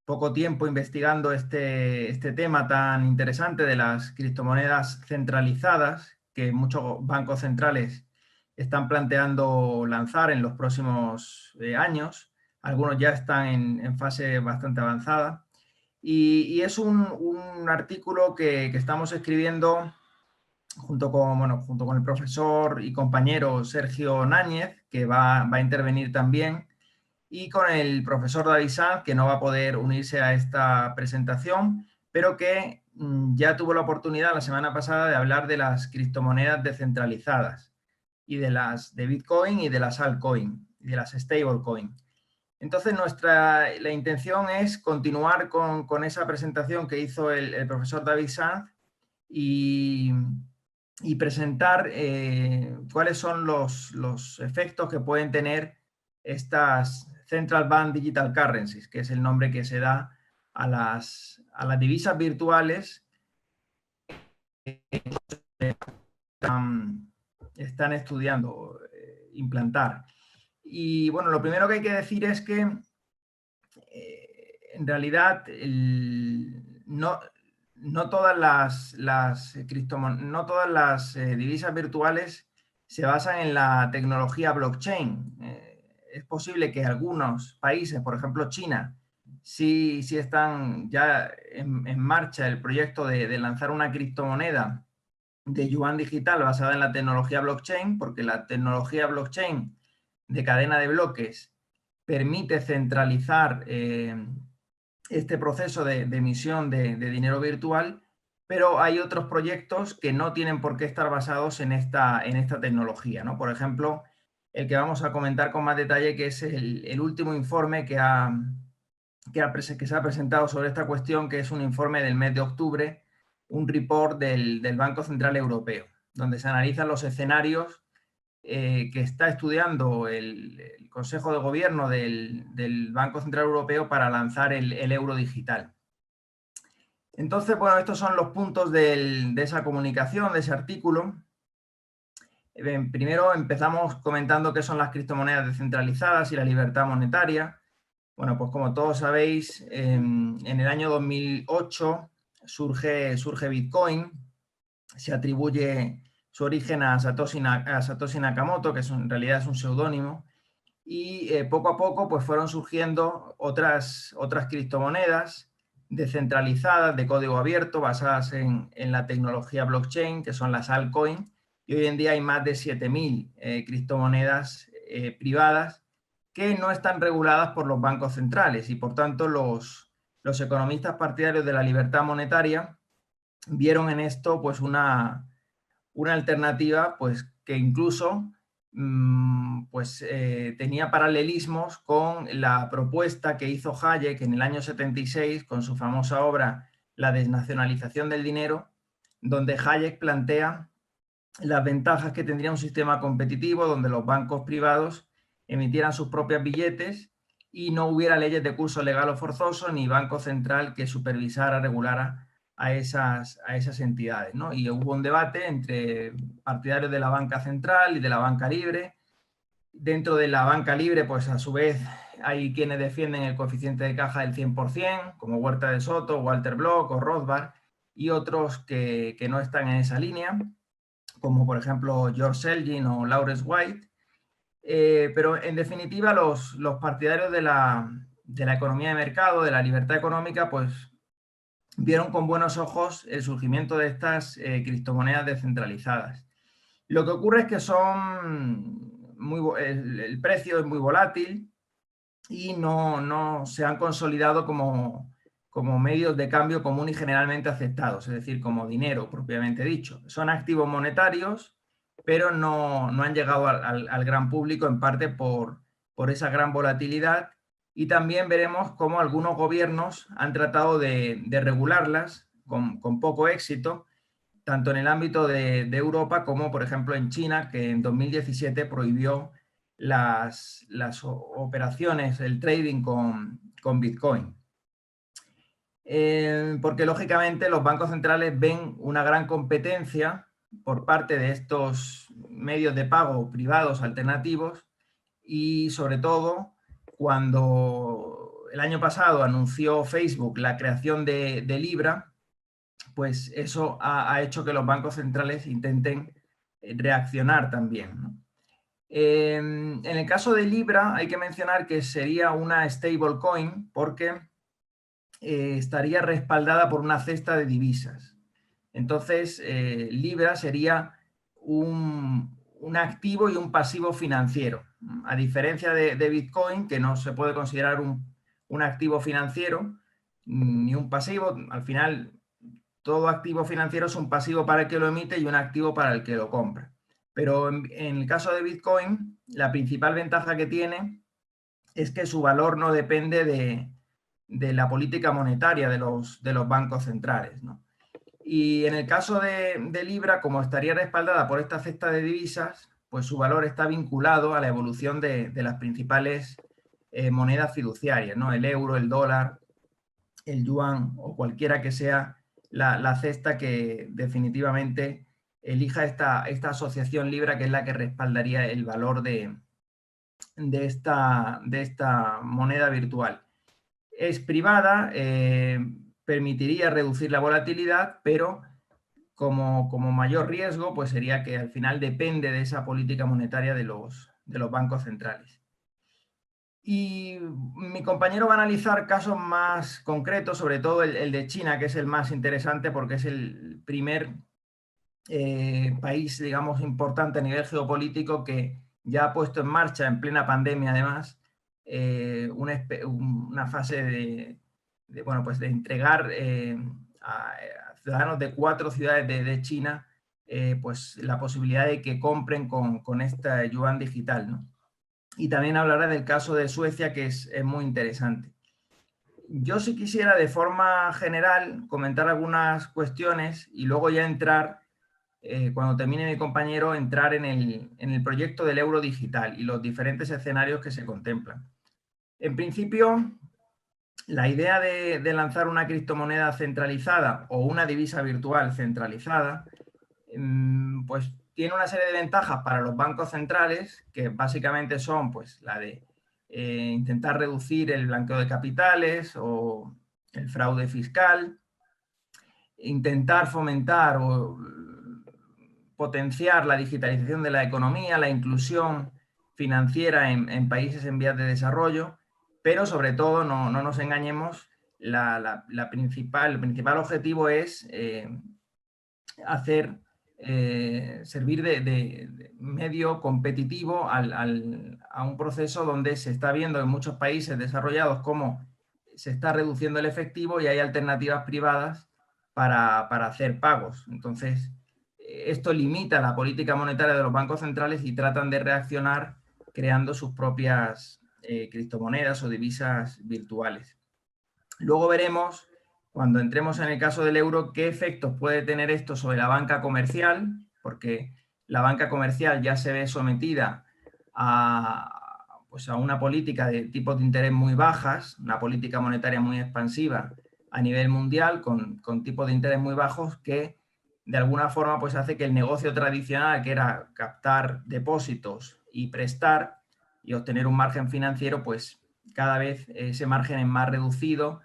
poco tiempo investigando este tema tan interesante de las criptomonedas centralizadas que muchos bancos centrales están planteando lanzar en los próximos años. Algunos ya están en fase bastante avanzada. Y es un artículo que estamos escribiendo junto con el profesor y compañero Sergio Náñez, que va a intervenir también, y con el profesor David Sanz, que no va a poder unirse a esta presentación, pero que ya tuvo la oportunidad la semana pasada de hablar de las criptomonedas descentralizadas, y de Bitcoin y de las altcoin, y de las stablecoin. Entonces, la intención es continuar con esa presentación que hizo el profesor David Sanz y presentar cuáles son los efectos que pueden tener estas Central Bank Digital Currencies, que es el nombre que se da a las divisas virtuales que están estudiando implantar. Y bueno, lo primero que hay que decir es que en realidad no todas las divisas virtuales se basan en la tecnología blockchain. Es posible que algunos países, por ejemplo China, sí están ya en marcha el proyecto de lanzar una criptomoneda de yuan digital basada en la tecnología blockchain, porque la tecnología blockchain de cadena de bloques permite centralizar este proceso de emisión de dinero virtual, pero hay otros proyectos que no tienen por qué estar basados en esta tecnología, ¿no? Por ejemplo, el que vamos a comentar con más detalle, que es el último informe que se ha presentado sobre esta cuestión, que es un informe del mes de octubre, un report del Banco Central Europeo, donde se analizan los escenarios que está estudiando el Consejo de Gobierno del Banco Central Europeo para lanzar el euro digital. Entonces, bueno, estos son los puntos de esa comunicación, de ese artículo. Primero empezamos comentando qué son las criptomonedas descentralizadas y la libertad monetaria. Bueno, pues como todos sabéis, en el año 2008 surge Bitcoin. Se atribuye su origen a Satoshi Nakamoto, que en realidad es un seudónimo, y poco a poco pues fueron surgiendo otras criptomonedas descentralizadas de código abierto basadas en la tecnología blockchain, que son las altcoins, y hoy en día hay más de 7.000 criptomonedas privadas que no están reguladas por los bancos centrales, y por tanto los economistas partidarios de la libertad monetaria vieron en esto pues una alternativa pues, que incluso tenía paralelismos con la propuesta que hizo Hayek en el año 76 con su famosa obra La desnacionalización del dinero, donde Hayek plantea las ventajas que tendría un sistema competitivo donde los bancos privados emitieran sus propios billetes y no hubiera leyes de curso legal o forzoso ni banco central que supervisara, regulara a esas entidades, ¿no? Y hubo un debate entre partidarios de la banca central y de la banca libre. Dentro de la banca libre, pues a su vez hay quienes defienden el coeficiente de caja del 100%, como Huerta de Soto, Walter Block o Rothbard, y otros que no están en esa línea, como por ejemplo George Selgin o Lawrence White. Pero en definitiva los partidarios de la economía de mercado, de la libertad económica, pues vieron con buenos ojos el surgimiento de estas criptomonedas descentralizadas. Lo que ocurre es que el precio es muy volátil y no se han consolidado como medios de cambio común y generalmente aceptados, es decir, como dinero propiamente dicho. Son activos monetarios, pero no han llegado al gran público, en parte por esa gran volatilidad. Y también veremos cómo algunos gobiernos han tratado de regularlas con poco éxito, tanto en el ámbito de Europa como, por ejemplo, en China, que en 2017 prohibió las operaciones, el trading con Bitcoin. Porque, lógicamente, los bancos centrales ven una gran competencia por parte de estos medios de pago privados alternativos y, sobre todo, cuando el año pasado anunció Facebook la creación de Libra, pues eso ha hecho que los bancos centrales intenten reaccionar también, ¿no? En el caso de Libra hay que mencionar que sería una stablecoin porque estaría respaldada por una cesta de divisas. Entonces, Libra sería un activo y un pasivo financiero, a diferencia de Bitcoin, que no se puede considerar un activo financiero ni un pasivo. Al final, todo activo financiero es un pasivo para el que lo emite y un activo para el que lo compra. Pero en el caso de Bitcoin, la principal ventaja que tiene es que su valor no depende de la política monetaria de los bancos centrales, ¿no? Y en el caso de Libra, como estaría respaldada por esta cesta de divisas, pues su valor está vinculado a la evolución de las principales monedas fiduciarias, ¿no? El euro, el dólar, el yuan o cualquiera que sea la cesta que definitivamente elija esta asociación Libra, que es la que respaldaría el valor de esta moneda virtual. Es privada, permitiría reducir la volatilidad, pero como mayor riesgo, pues sería que al final depende de esa política monetaria de los bancos centrales. Y mi compañero va a analizar casos más concretos, sobre todo el de China, que es el más interesante porque es el primer país, digamos, importante a nivel geopolítico que ya ha puesto en marcha, en plena pandemia además, una fase de entregar a ciudadanos de 4 ciudades de China pues la posibilidad de que compren con esta yuan digital, ¿no? Y también hablará del caso de Suecia, que es muy interesante. Yo sí quisiera de forma general comentar algunas cuestiones y luego ya entrar, cuando termine mi compañero, entrar en el proyecto del euro digital y los diferentes escenarios que se contemplan. En principio, la idea de lanzar una criptomoneda centralizada o una divisa virtual centralizada, pues tiene una serie de ventajas para los bancos centrales, que básicamente son pues la de intentar reducir el blanqueo de capitales o el fraude fiscal, intentar fomentar o potenciar la digitalización de la economía, la inclusión financiera en países en vías de desarrollo, pero sobre todo, no nos engañemos, el principal objetivo es servir de medio competitivo a un proceso donde se está viendo en muchos países desarrollados cómo se está reduciendo el efectivo y hay alternativas privadas para hacer pagos. Entonces, esto limita la política monetaria de los bancos centrales y tratan de reaccionar creando sus propias criptomonedas o divisas virtuales. Luego veremos, cuando entremos en el caso del euro, qué efectos puede tener esto sobre la banca comercial, porque la banca comercial ya se ve sometida a una política de tipos de interés muy bajas, una política monetaria muy expansiva a nivel mundial, con tipos de interés muy bajos que de alguna forma pues hace que el negocio tradicional, que era captar depósitos y prestar y obtener un margen financiero, pues cada vez ese margen es más reducido.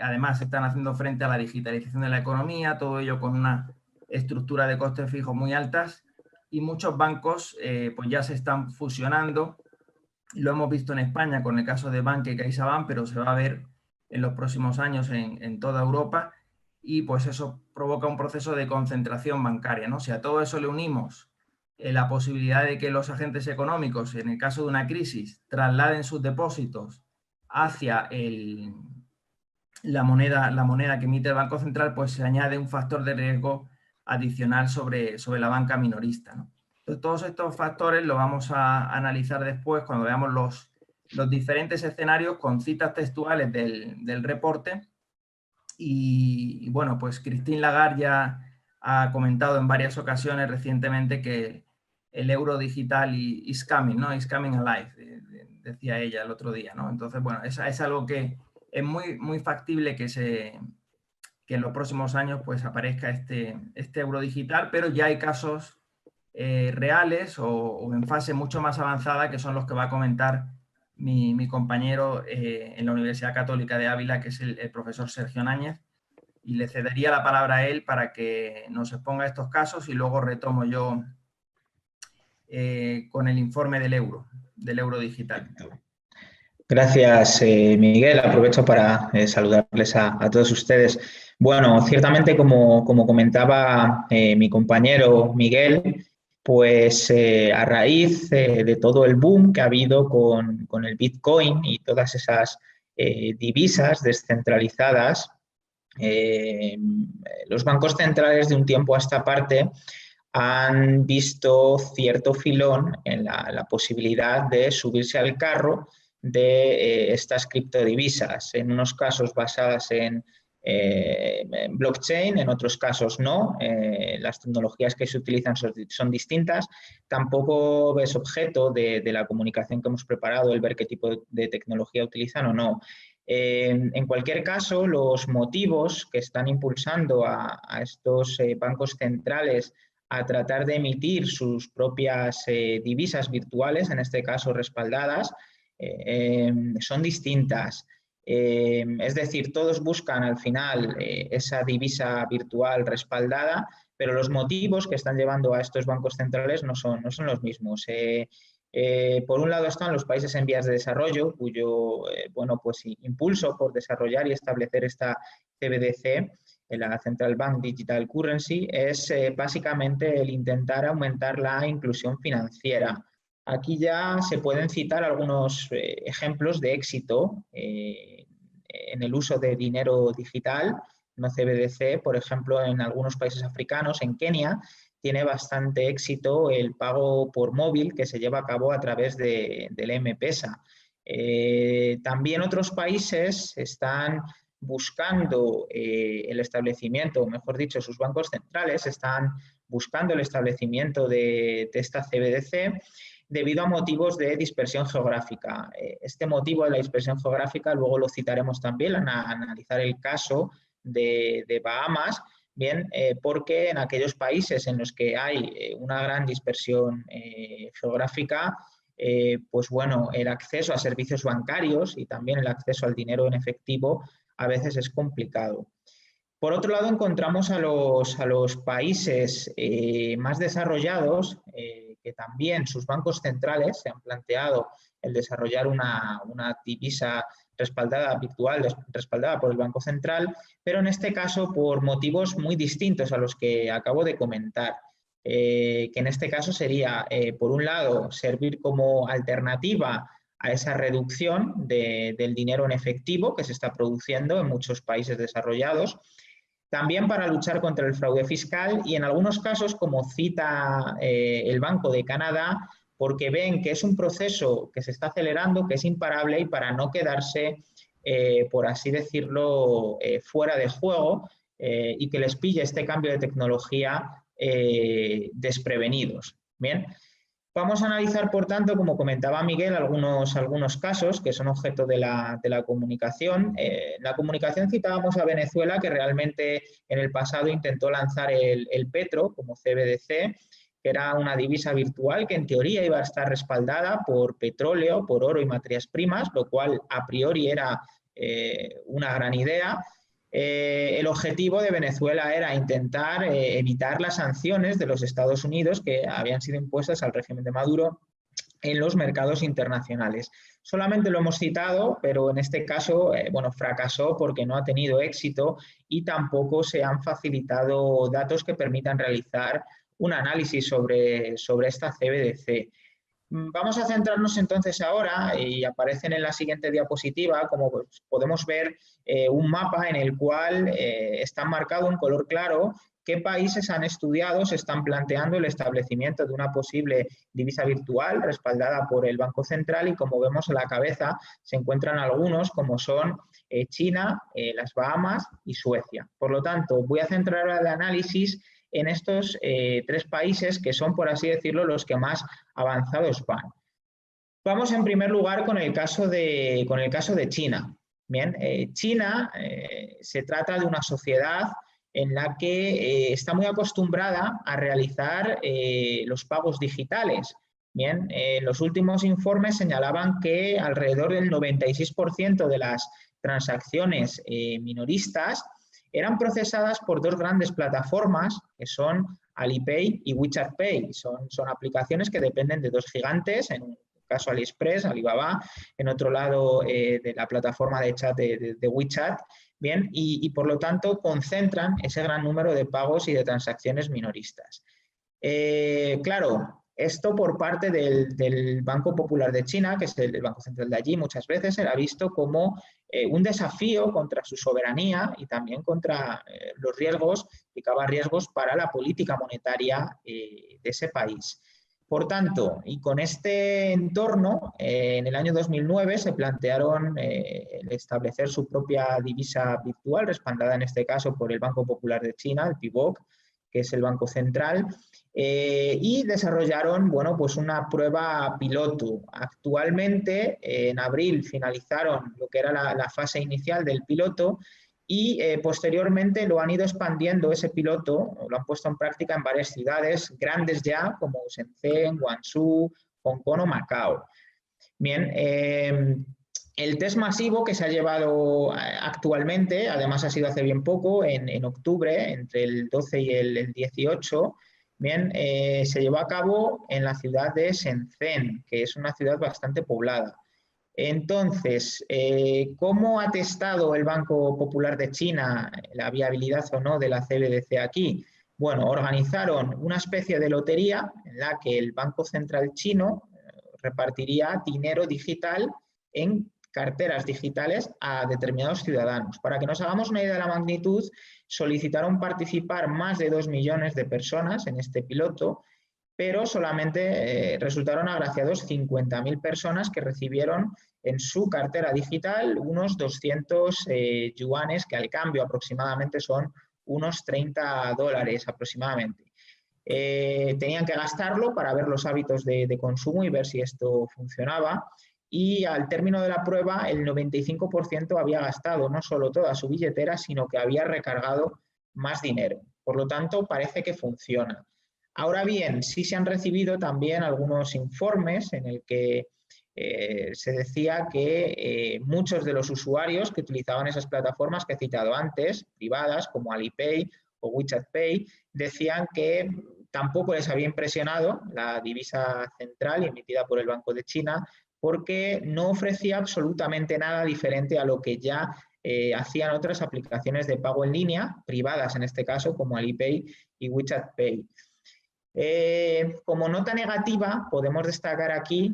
Además, están haciendo frente a la digitalización de la economía, todo ello con una estructura de costes fijos muy altas, y muchos bancos pues ya se están fusionando. Lo hemos visto en España con el caso de Bankia y CaixaBank, pero se va a ver en los próximos años en toda Europa, y pues eso provoca un proceso de concentración bancaria, ¿no? Si a todo eso le unimos la posibilidad de que los agentes económicos, en el caso de una crisis, trasladen sus depósitos hacia la moneda que emite el Banco Central, pues se añade un factor de riesgo adicional sobre la banca minorista, ¿no? Entonces, todos estos factores los vamos a analizar después cuando veamos los diferentes escenarios con citas textuales del reporte. Y bueno, pues Christine Lagarde ya ha comentado en varias ocasiones recientemente que el euro digital is coming, ¿no? Is coming alive, decía ella el otro día, ¿no? Entonces, bueno, es algo que es muy factible que en los próximos años pues aparezca este euro digital, pero ya hay casos reales o en fase mucho más avanzada, que son los que va a comentar mi compañero en la Universidad Católica de Ávila, que es el profesor Sergio Náñez, y le cedería la palabra a él para que nos exponga estos casos y luego retomo yo con el informe del euro digital. Gracias, Miguel. Aprovecho para saludarles a todos ustedes. Bueno, ciertamente, como comentaba mi compañero Miguel, pues a raíz de todo el boom que ha habido con el Bitcoin y todas esas divisas descentralizadas, los bancos centrales de un tiempo a esta parte han visto cierto filón en la posibilidad de subirse al carro de estas criptodivisas, en unos casos basadas en blockchain, en otros casos no. Las tecnologías que se utilizan son distintas. Tampoco es objeto de la comunicación que hemos preparado el ver qué tipo de tecnología utilizan o no. En cualquier caso, los motivos que están impulsando a estos bancos centrales a tratar de emitir sus propias divisas virtuales, en este caso respaldadas, son distintas. Es decir, todos buscan al final esa divisa virtual respaldada, pero los motivos que están llevando a estos bancos centrales no son los mismos. Por un lado están los países en vías de desarrollo, cuyo pues impulso por desarrollar y establecer esta CBDC, la Central Bank Digital Currency, es básicamente el intentar aumentar la inclusión financiera. Aquí ya se pueden citar algunos ejemplos de éxito en el uso de dinero digital, no CBDC. Por ejemplo, en algunos países africanos, en Kenia, tiene bastante éxito el pago por móvil que se lleva a cabo a través del M-Pesa. También otros países están buscando el establecimiento, o mejor dicho, sus bancos centrales están buscando el establecimiento de esta CBDC debido a motivos de dispersión geográfica. Este motivo de la dispersión geográfica luego lo citaremos también al analizar el caso de Bahamas, bien, porque en aquellos países en los que hay una gran dispersión geográfica, pues bueno, el acceso a servicios bancarios y también el acceso al dinero en efectivo a veces es complicado. Por otro lado, encontramos a los países más desarrollados, que que también sus bancos centrales se han planteado el desarrollar una divisa respaldada virtual, respaldada por el Banco Central, pero en este caso por motivos muy distintos a los que acabo de comentar. Que en este caso sería, por un lado, servir como alternativa a esa reducción del dinero en efectivo que se está produciendo en muchos países desarrollados, también para luchar contra el fraude fiscal y en algunos casos, como cita el Banco de Canadá, porque ven que es un proceso que se está acelerando, que es imparable y para no quedarse, por así decirlo, fuera de juego y que les pille este cambio de tecnología desprevenidos. Bien, vamos a analizar, por tanto, como comentaba Miguel, algunos casos que son objeto de la comunicación. En la comunicación citábamos a Venezuela, que realmente en el pasado intentó lanzar el Petro como CBDC, que era una divisa virtual que en teoría iba a estar respaldada por petróleo, por oro y materias primas, lo cual a priori era una gran idea. El objetivo de Venezuela era intentar evitar las sanciones de los Estados Unidos que habían sido impuestas al régimen de Maduro en los mercados internacionales. Solamente lo hemos citado, pero en este caso, bueno, fracasó porque no ha tenido éxito y tampoco se han facilitado datos que permitan realizar un análisis sobre esta CBDC. Vamos a centrarnos entonces ahora, y aparecen en la siguiente diapositiva, como podemos ver, un mapa en el cual está marcado en color claro qué países han estudiado, se están planteando el establecimiento de una posible divisa virtual respaldada por el Banco Central y como vemos a la cabeza se encuentran algunos como son China, las Bahamas y Suecia. Por lo tanto, voy a centrar el análisis en estos tres países que son, por así decirlo, los que más avanzados van. Vamos en primer lugar con el caso de China. Bien, China se trata de una sociedad en la que está muy acostumbrada a realizar los pagos digitales. Bien, los últimos informes señalaban que alrededor del 96% de las transacciones minoristas eran procesadas por dos grandes plataformas que son Alipay y WeChat Pay. Son aplicaciones que dependen de dos gigantes, en un caso AliExpress, Alibaba, en otro lado de la plataforma de chat de WeChat, bien, y por lo tanto concentran ese gran número de pagos y de transacciones minoristas. Claro, esto por parte del Banco Popular de China, que es el Banco Central de allí, muchas veces era visto como un desafío contra su soberanía y también contra los riesgos, implicaba riesgos para la política monetaria de ese país. Por tanto, y con este entorno, en el año 2009 se plantearon el establecer su propia divisa virtual, respaldada en este caso por el Banco Popular de China, el PBOC, que es el Banco Central, y desarrollaron, bueno, pues una prueba piloto. Actualmente, en abril, finalizaron lo que era la fase inicial del piloto y posteriormente lo han ido expandiendo ese piloto, lo han puesto en práctica en varias ciudades grandes ya, como Shenzhen, Guangzhou, Hong Kong o Macao. Bien, el test masivo que se ha llevado actualmente, además ha sido hace bien poco, en octubre, entre el 12 y el 18, bien, se llevó a cabo en la ciudad de Shenzhen, que es una ciudad bastante poblada. Entonces, ¿cómo ha testado el Banco Popular de China la viabilidad o no de la CBDC aquí? Bueno, organizaron una especie de lotería en la que el Banco Central chino repartiría dinero digital en carteras digitales a determinados ciudadanos. Para que nos hagamos una idea de la magnitud, solicitaron participar más de 2 millones de personas en este piloto, pero solamente resultaron agraciados 50.000 personas que recibieron en su cartera digital unos 200 yuanes, que al cambio aproximadamente son unos $30 aproximadamente. Tenían que gastarlo para ver los hábitos de consumo y ver si esto funcionaba. Y al término de la prueba, el 95% había gastado no solo toda su billetera, sino que había recargado más dinero. Por lo tanto, parece que funciona. Ahora bien, sí se han recibido también algunos informes en el que se decía que muchos de los usuarios que utilizaban esas plataformas que he citado antes, privadas, como Alipay o WeChat Pay, decían que Tampoco les había impresionado la divisa central emitida por el Banco de China, porque no ofrecía absolutamente nada diferente a lo que ya hacían otras aplicaciones de pago en línea, privadas en este caso, como Alipay y WeChat Pay. Como nota negativa, podemos destacar aquí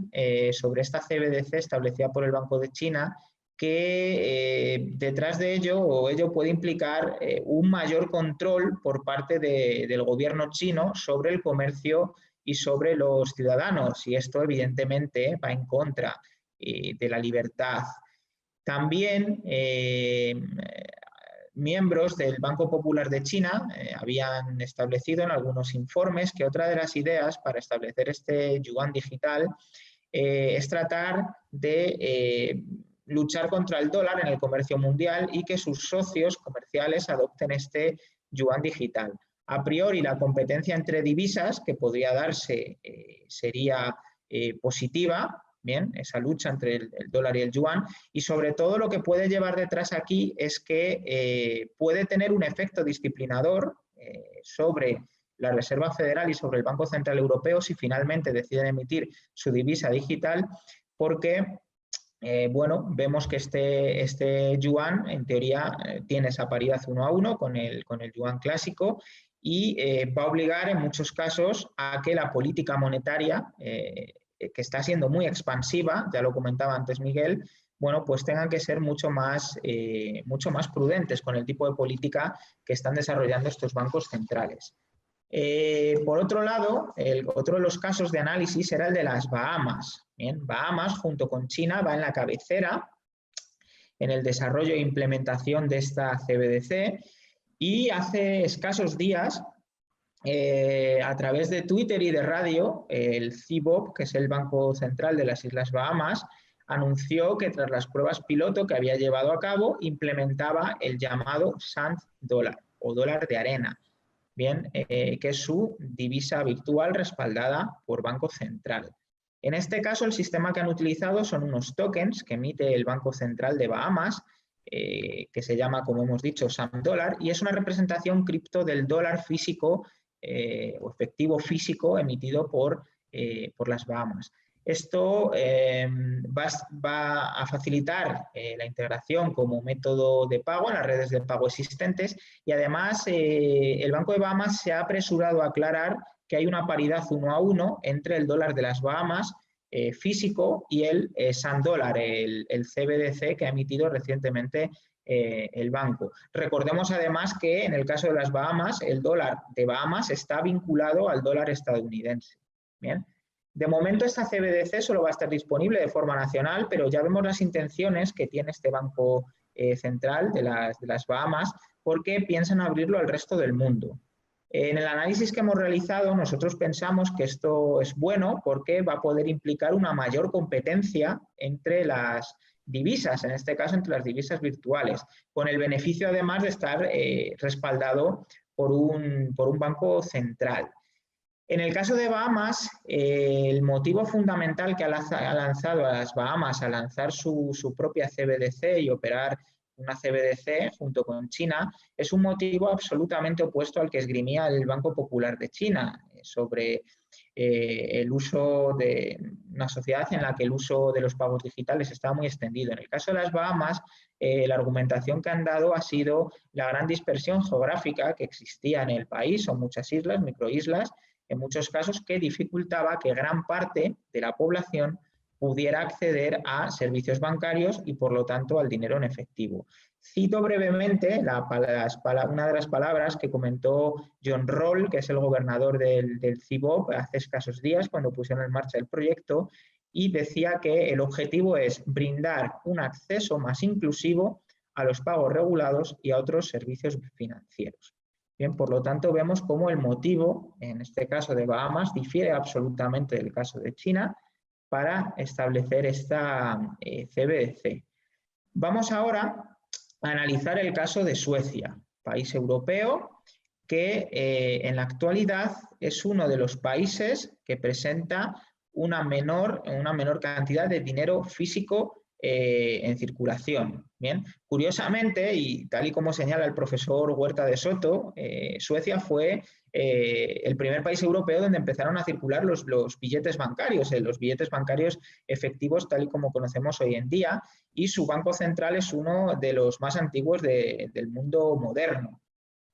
sobre esta CBDC establecida por el Banco de China, que detrás de ello puede implicar un mayor control por parte del gobierno chino sobre el comercio y sobre los ciudadanos, y esto evidentemente va en contra de la libertad. También miembros del Banco Popular de China habían establecido en algunos informes que otra de las ideas para establecer este yuan digital es tratar de luchar contra el dólar en el comercio mundial y que sus socios comerciales adopten este yuan digital. A priori, la competencia entre divisas que podría darse sería positiva, bien, esa lucha entre el dólar y el yuan, y sobre todo lo que puede llevar detrás aquí es que puede tener un efecto disciplinador sobre la Reserva Federal y sobre el Banco Central Europeo si finalmente deciden emitir su divisa digital, porque bueno, vemos que este yuan en teoría tiene esa paridad 1 a 1 con el yuan clásico y va a obligar en muchos casos a que la política monetaria que está siendo muy expansiva, ya lo comentaba antes Miguel, bueno, pues tengan que ser mucho más prudentes con el tipo de política que están desarrollando estos bancos centrales. Por otro lado, otro de los casos de análisis era el de las Bahamas. Bien, Bahamas, junto con China, va en la cabecera en el desarrollo e implementación de esta CBDC, y hace escasos días, a través de Twitter y de radio, el CBOB, que es el Banco Central de las Islas Bahamas, anunció que tras las pruebas piloto que había llevado a cabo, implementaba el llamado Sand Dollar o dólar de arena, bien, que es su divisa virtual respaldada por Banco Central. En este caso, el sistema que han utilizado son unos tokens que emite el Banco Central de Bahamas, que se llama, como hemos dicho, Sand Dollar, y es una representación cripto del dólar físico o efectivo físico emitido por las Bahamas. Esto va a facilitar la integración como método de pago en las redes de pago existentes, y además el Banco de Bahamas se ha apresurado a aclarar que hay una paridad 1 a 1 entre el dólar de las Bahamas físico y el Sand Dollar, el CBDC que ha emitido recientemente el banco. Recordemos además que en el caso de las Bahamas, el dólar de Bahamas está vinculado al dólar estadounidense. Bien. De momento esta CBDC solo va a estar disponible de forma nacional, pero ya vemos las intenciones que tiene este Banco Central de las Bahamas, porque piensan abrirlo al resto del mundo. En el análisis que hemos realizado, nosotros pensamos que esto es bueno porque va a poder implicar una mayor competencia entre las divisas, en este caso entre las divisas virtuales, con el beneficio además de estar respaldado por un banco central. En el caso de Bahamas, el motivo fundamental que ha lanzado a las Bahamas a lanzar su propia CBDC y operar una CBDC junto con China es un motivo absolutamente opuesto al que esgrimía el Banco Popular de China sobre el uso de una sociedad en la que el uso de los pagos digitales está muy extendido. En el caso de las Bahamas, la argumentación que han dado ha sido la gran dispersión geográfica que existía en el país, son muchas islas, microislas, en muchos casos que dificultaba que gran parte de la población pudiera acceder a servicios bancarios y, por lo tanto, al dinero en efectivo. Cito brevemente una de las palabras que comentó John Roll, que es el gobernador del CBOB, hace escasos días cuando pusieron en marcha el proyecto, y decía que el objetivo es brindar un acceso más inclusivo a los pagos regulados y a otros servicios financieros. Bien, por lo tanto, vemos cómo el motivo, en este caso de Bahamas, difiere absolutamente del caso de China para establecer esta CBDC. Vamos ahora a analizar el caso de Suecia, país europeo que en la actualidad es uno de los países que presenta una menor cantidad de dinero físico en circulación. Bien, curiosamente, y tal y como señala el profesor Huerta de Soto, Suecia fue el primer país europeo donde empezaron a circular los billetes bancarios, los billetes bancarios efectivos tal y como conocemos hoy en día, y su banco central es uno de los más antiguos del mundo moderno.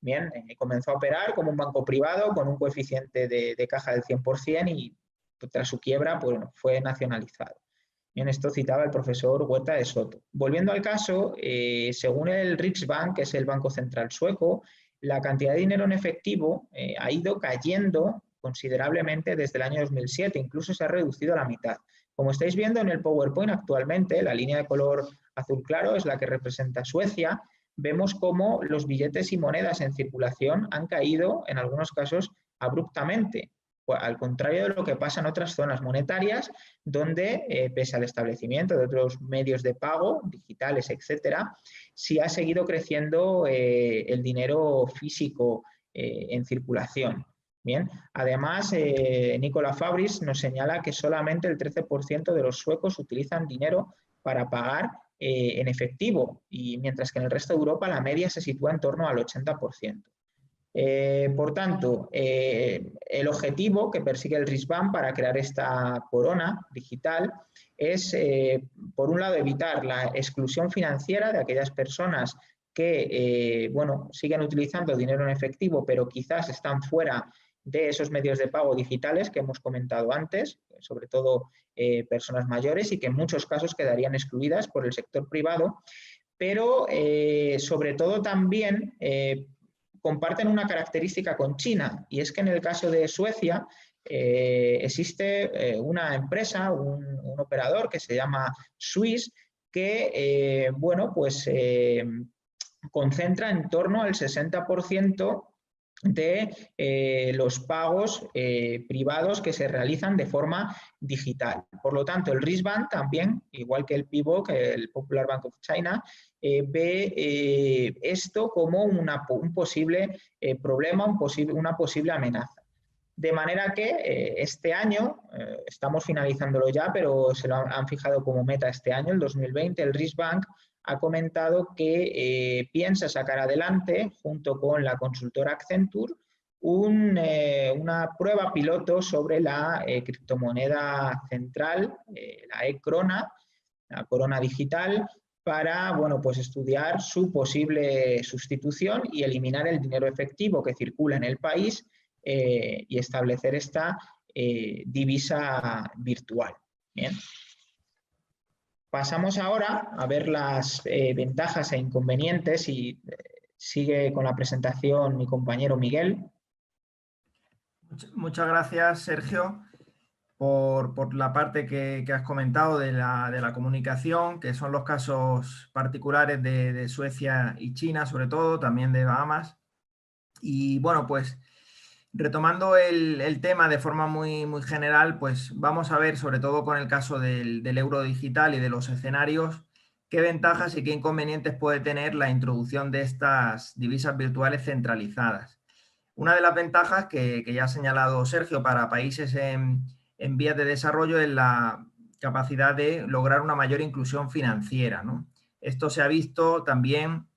Bien, comenzó a operar como un banco privado con un coeficiente de caja del 100% y tras su quiebra pues, fue nacionalizado. Bien, esto citaba el profesor Huerta de Soto. Volviendo al caso, según el Riksbank, que es el Banco Central sueco, la cantidad de dinero en efectivo ha ido cayendo considerablemente desde el año 2007, incluso se ha reducido a la mitad. Como estáis viendo en el PowerPoint actualmente, la línea de color azul claro es la que representa Suecia. Vemos cómo los billetes y monedas en circulación han caído, en algunos casos, abruptamente, al contrario de lo que pasa en otras zonas monetarias, donde, pese al establecimiento de otros medios de pago, digitales, etcétera, sí ha seguido creciendo el dinero físico en circulación. Bien, además, Nicola Fabris nos señala que solamente el 13% de los suecos utilizan dinero para pagar en efectivo, y mientras que en el resto de Europa la media se sitúa en torno al 80%. Por tanto, el objetivo que persigue el Riksbank para crear esta corona digital es, por un lado, evitar la exclusión financiera de aquellas personas que bueno, siguen utilizando dinero en efectivo, pero quizás están fuera de esos medios de pago digitales que hemos comentado antes, sobre todo personas mayores, y que en muchos casos quedarían excluidas por el sector privado, pero sobre todo también comparten una característica con China, y es que en el caso de Suecia existe una empresa, un operador que se llama Swiss, que bueno, pues concentra en torno al 60% de los pagos privados que se realizan de forma digital. Por lo tanto, el Riksbank también, igual que el PBOC, el Popular Bank of China, ve esto como un posible problema, una posible amenaza. De manera que este año, estamos finalizándolo ya, pero se lo han fijado como meta este año, el 2020, el Riksbank ha comentado que piensa sacar adelante, junto con la consultora Accenture, una prueba piloto sobre la criptomoneda central, la e-Krona, la corona digital, para bueno, pues estudiar su posible sustitución y eliminar el dinero efectivo que circula en el país y establecer esta divisa virtual. Bien. Pasamos ahora a ver las ventajas e inconvenientes y sigue con la presentación mi compañero Miguel. Muchas gracias, Sergio, por la parte que has comentado de la comunicación, que son los casos particulares de Suecia y China, sobre todo, también de Bahamas. Y bueno, pues retomando el tema de forma muy general, pues vamos a ver, sobre todo con el caso del euro digital y de los escenarios, qué ventajas y qué inconvenientes puede tener la introducción de estas divisas virtuales centralizadas. Una de las ventajas que ya ha señalado Sergio para países en vías de desarrollo es la capacidad de lograr una mayor inclusión financiera, ¿no? Esto se ha visto también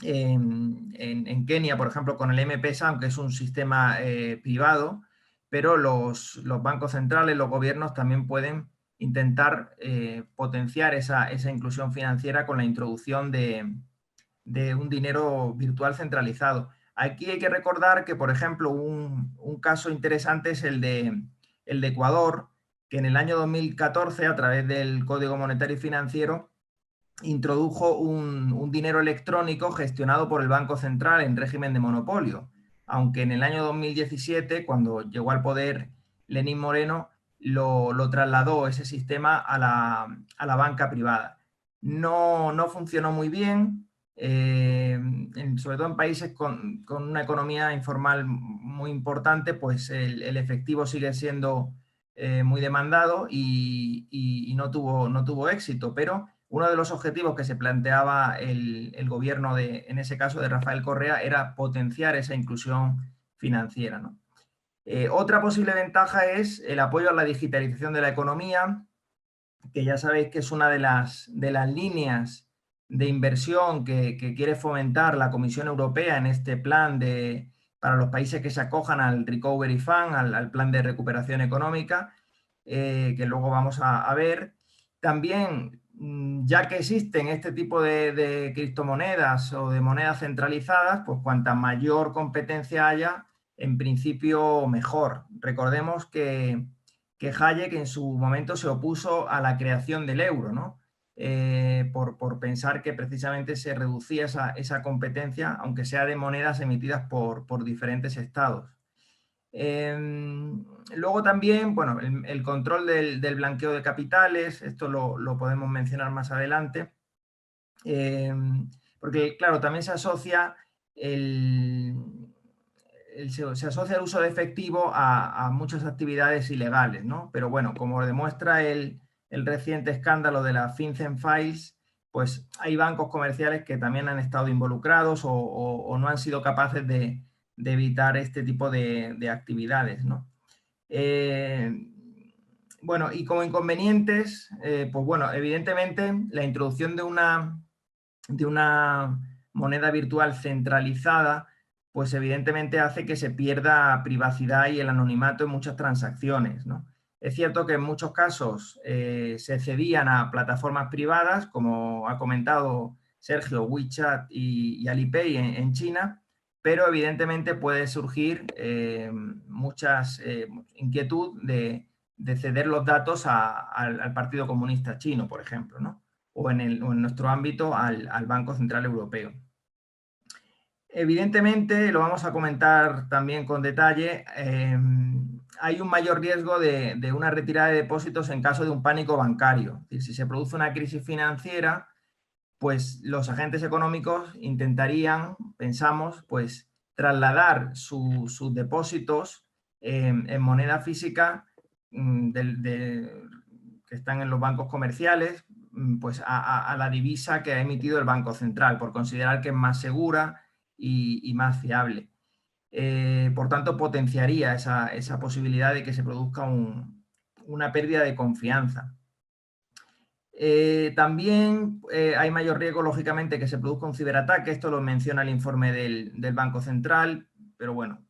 en Kenia, por ejemplo, con el M-Pesa, aunque es un sistema privado, pero los bancos centrales, los gobiernos también pueden intentar potenciar esa inclusión financiera con la introducción de un dinero virtual centralizado. Aquí hay que recordar que, por ejemplo, un caso interesante es el de Ecuador, que en el año 2014, a través del Código Monetario y Financiero, introdujo un dinero electrónico gestionado por el Banco Central en régimen de monopolio, aunque en el año 2017, cuando llegó al poder Lenín Moreno, lo trasladó ese sistema a la banca privada. No funcionó muy bien, sobre todo en países con una economía informal muy importante, pues el efectivo sigue siendo muy demandado y no tuvo éxito, pero uno de los objetivos que se planteaba el gobierno, en ese caso de Rafael Correa, era potenciar esa inclusión financiera, ¿no? Otra posible ventaja es el apoyo a la digitalización de la economía, que ya sabéis que es una de las líneas de inversión que quiere fomentar la Comisión Europea en este plan para los países que se acojan al Recovery Fund, al plan de recuperación económica, que luego vamos a ver. También, ya que existen este tipo de criptomonedas o de monedas centralizadas, pues cuanta mayor competencia haya, en principio mejor. Recordemos que Hayek en su momento se opuso a la creación del euro, ¿no? Por pensar que precisamente se reducía esa competencia, aunque sea de monedas emitidas por diferentes estados. Luego también, bueno, el control del blanqueo de capitales, esto lo podemos mencionar más adelante, porque claro, también se asocia se asocia el uso de efectivo a muchas actividades ilegales, ¿no? Pero bueno, como demuestra el reciente escándalo de la FinCEN Files, pues hay bancos comerciales que también han estado involucrados o no han sido capaces de evitar este tipo de actividades, ¿no? Bueno, y como inconvenientes, pues bueno, evidentemente la introducción de una moneda virtual centralizada, pues evidentemente hace que se pierda privacidad y el anonimato en muchas transacciones, ¿no? Es cierto que en muchos casos se cedían a plataformas privadas, como ha comentado Sergio, WeChat y Alipay en China, pero evidentemente puede surgir muchas inquietud de ceder los datos al Partido Comunista Chino, por ejemplo, ¿no? O en nuestro ámbito al Banco Central Europeo. Evidentemente, lo vamos a comentar también con detalle, hay un mayor riesgo de una retirada de depósitos en caso de un pánico bancario. Es decir, si se produce una crisis financiera, pues los agentes económicos intentarían, pensamos, pues trasladar sus depósitos en moneda física que están en los bancos comerciales, pues a la divisa que ha emitido el Banco Central, por considerar que es más segura y más fiable. Por tanto, potenciaría esa posibilidad de que se produzca una pérdida de confianza. También hay mayor riesgo, lógicamente, que se produzca un ciberataque. Esto lo menciona el informe del Banco Central, pero bueno,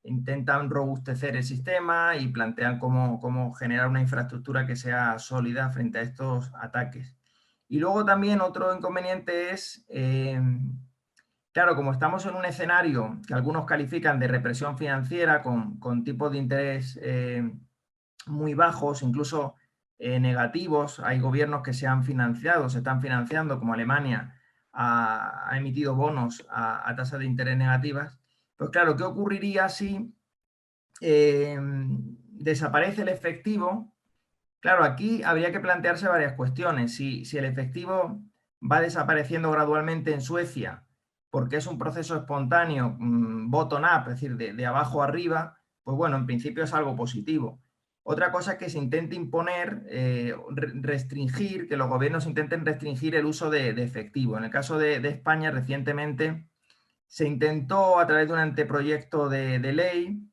intentan robustecer el sistema y plantean cómo generar una infraestructura que sea sólida frente a estos ataques. Y luego también otro inconveniente es, claro, como estamos en un escenario que algunos califican de represión financiera con tipos de interés muy bajos, incluso negativos, hay gobiernos que se han financiado, se están financiando, como Alemania ha emitido bonos a tasas de interés negativas. Pues claro, ¿qué ocurriría si desaparece el efectivo? Claro, aquí habría que plantearse varias cuestiones. Si el efectivo va desapareciendo gradualmente en Suecia, porque es un proceso espontáneo, bottom-up, es decir, de abajo arriba, pues bueno, en principio es algo positivo. Otra cosa es que se intente imponer, restringir, que los gobiernos intenten restringir el uso de efectivo. En el caso de España, recientemente se intentó a través de un anteproyecto de ley,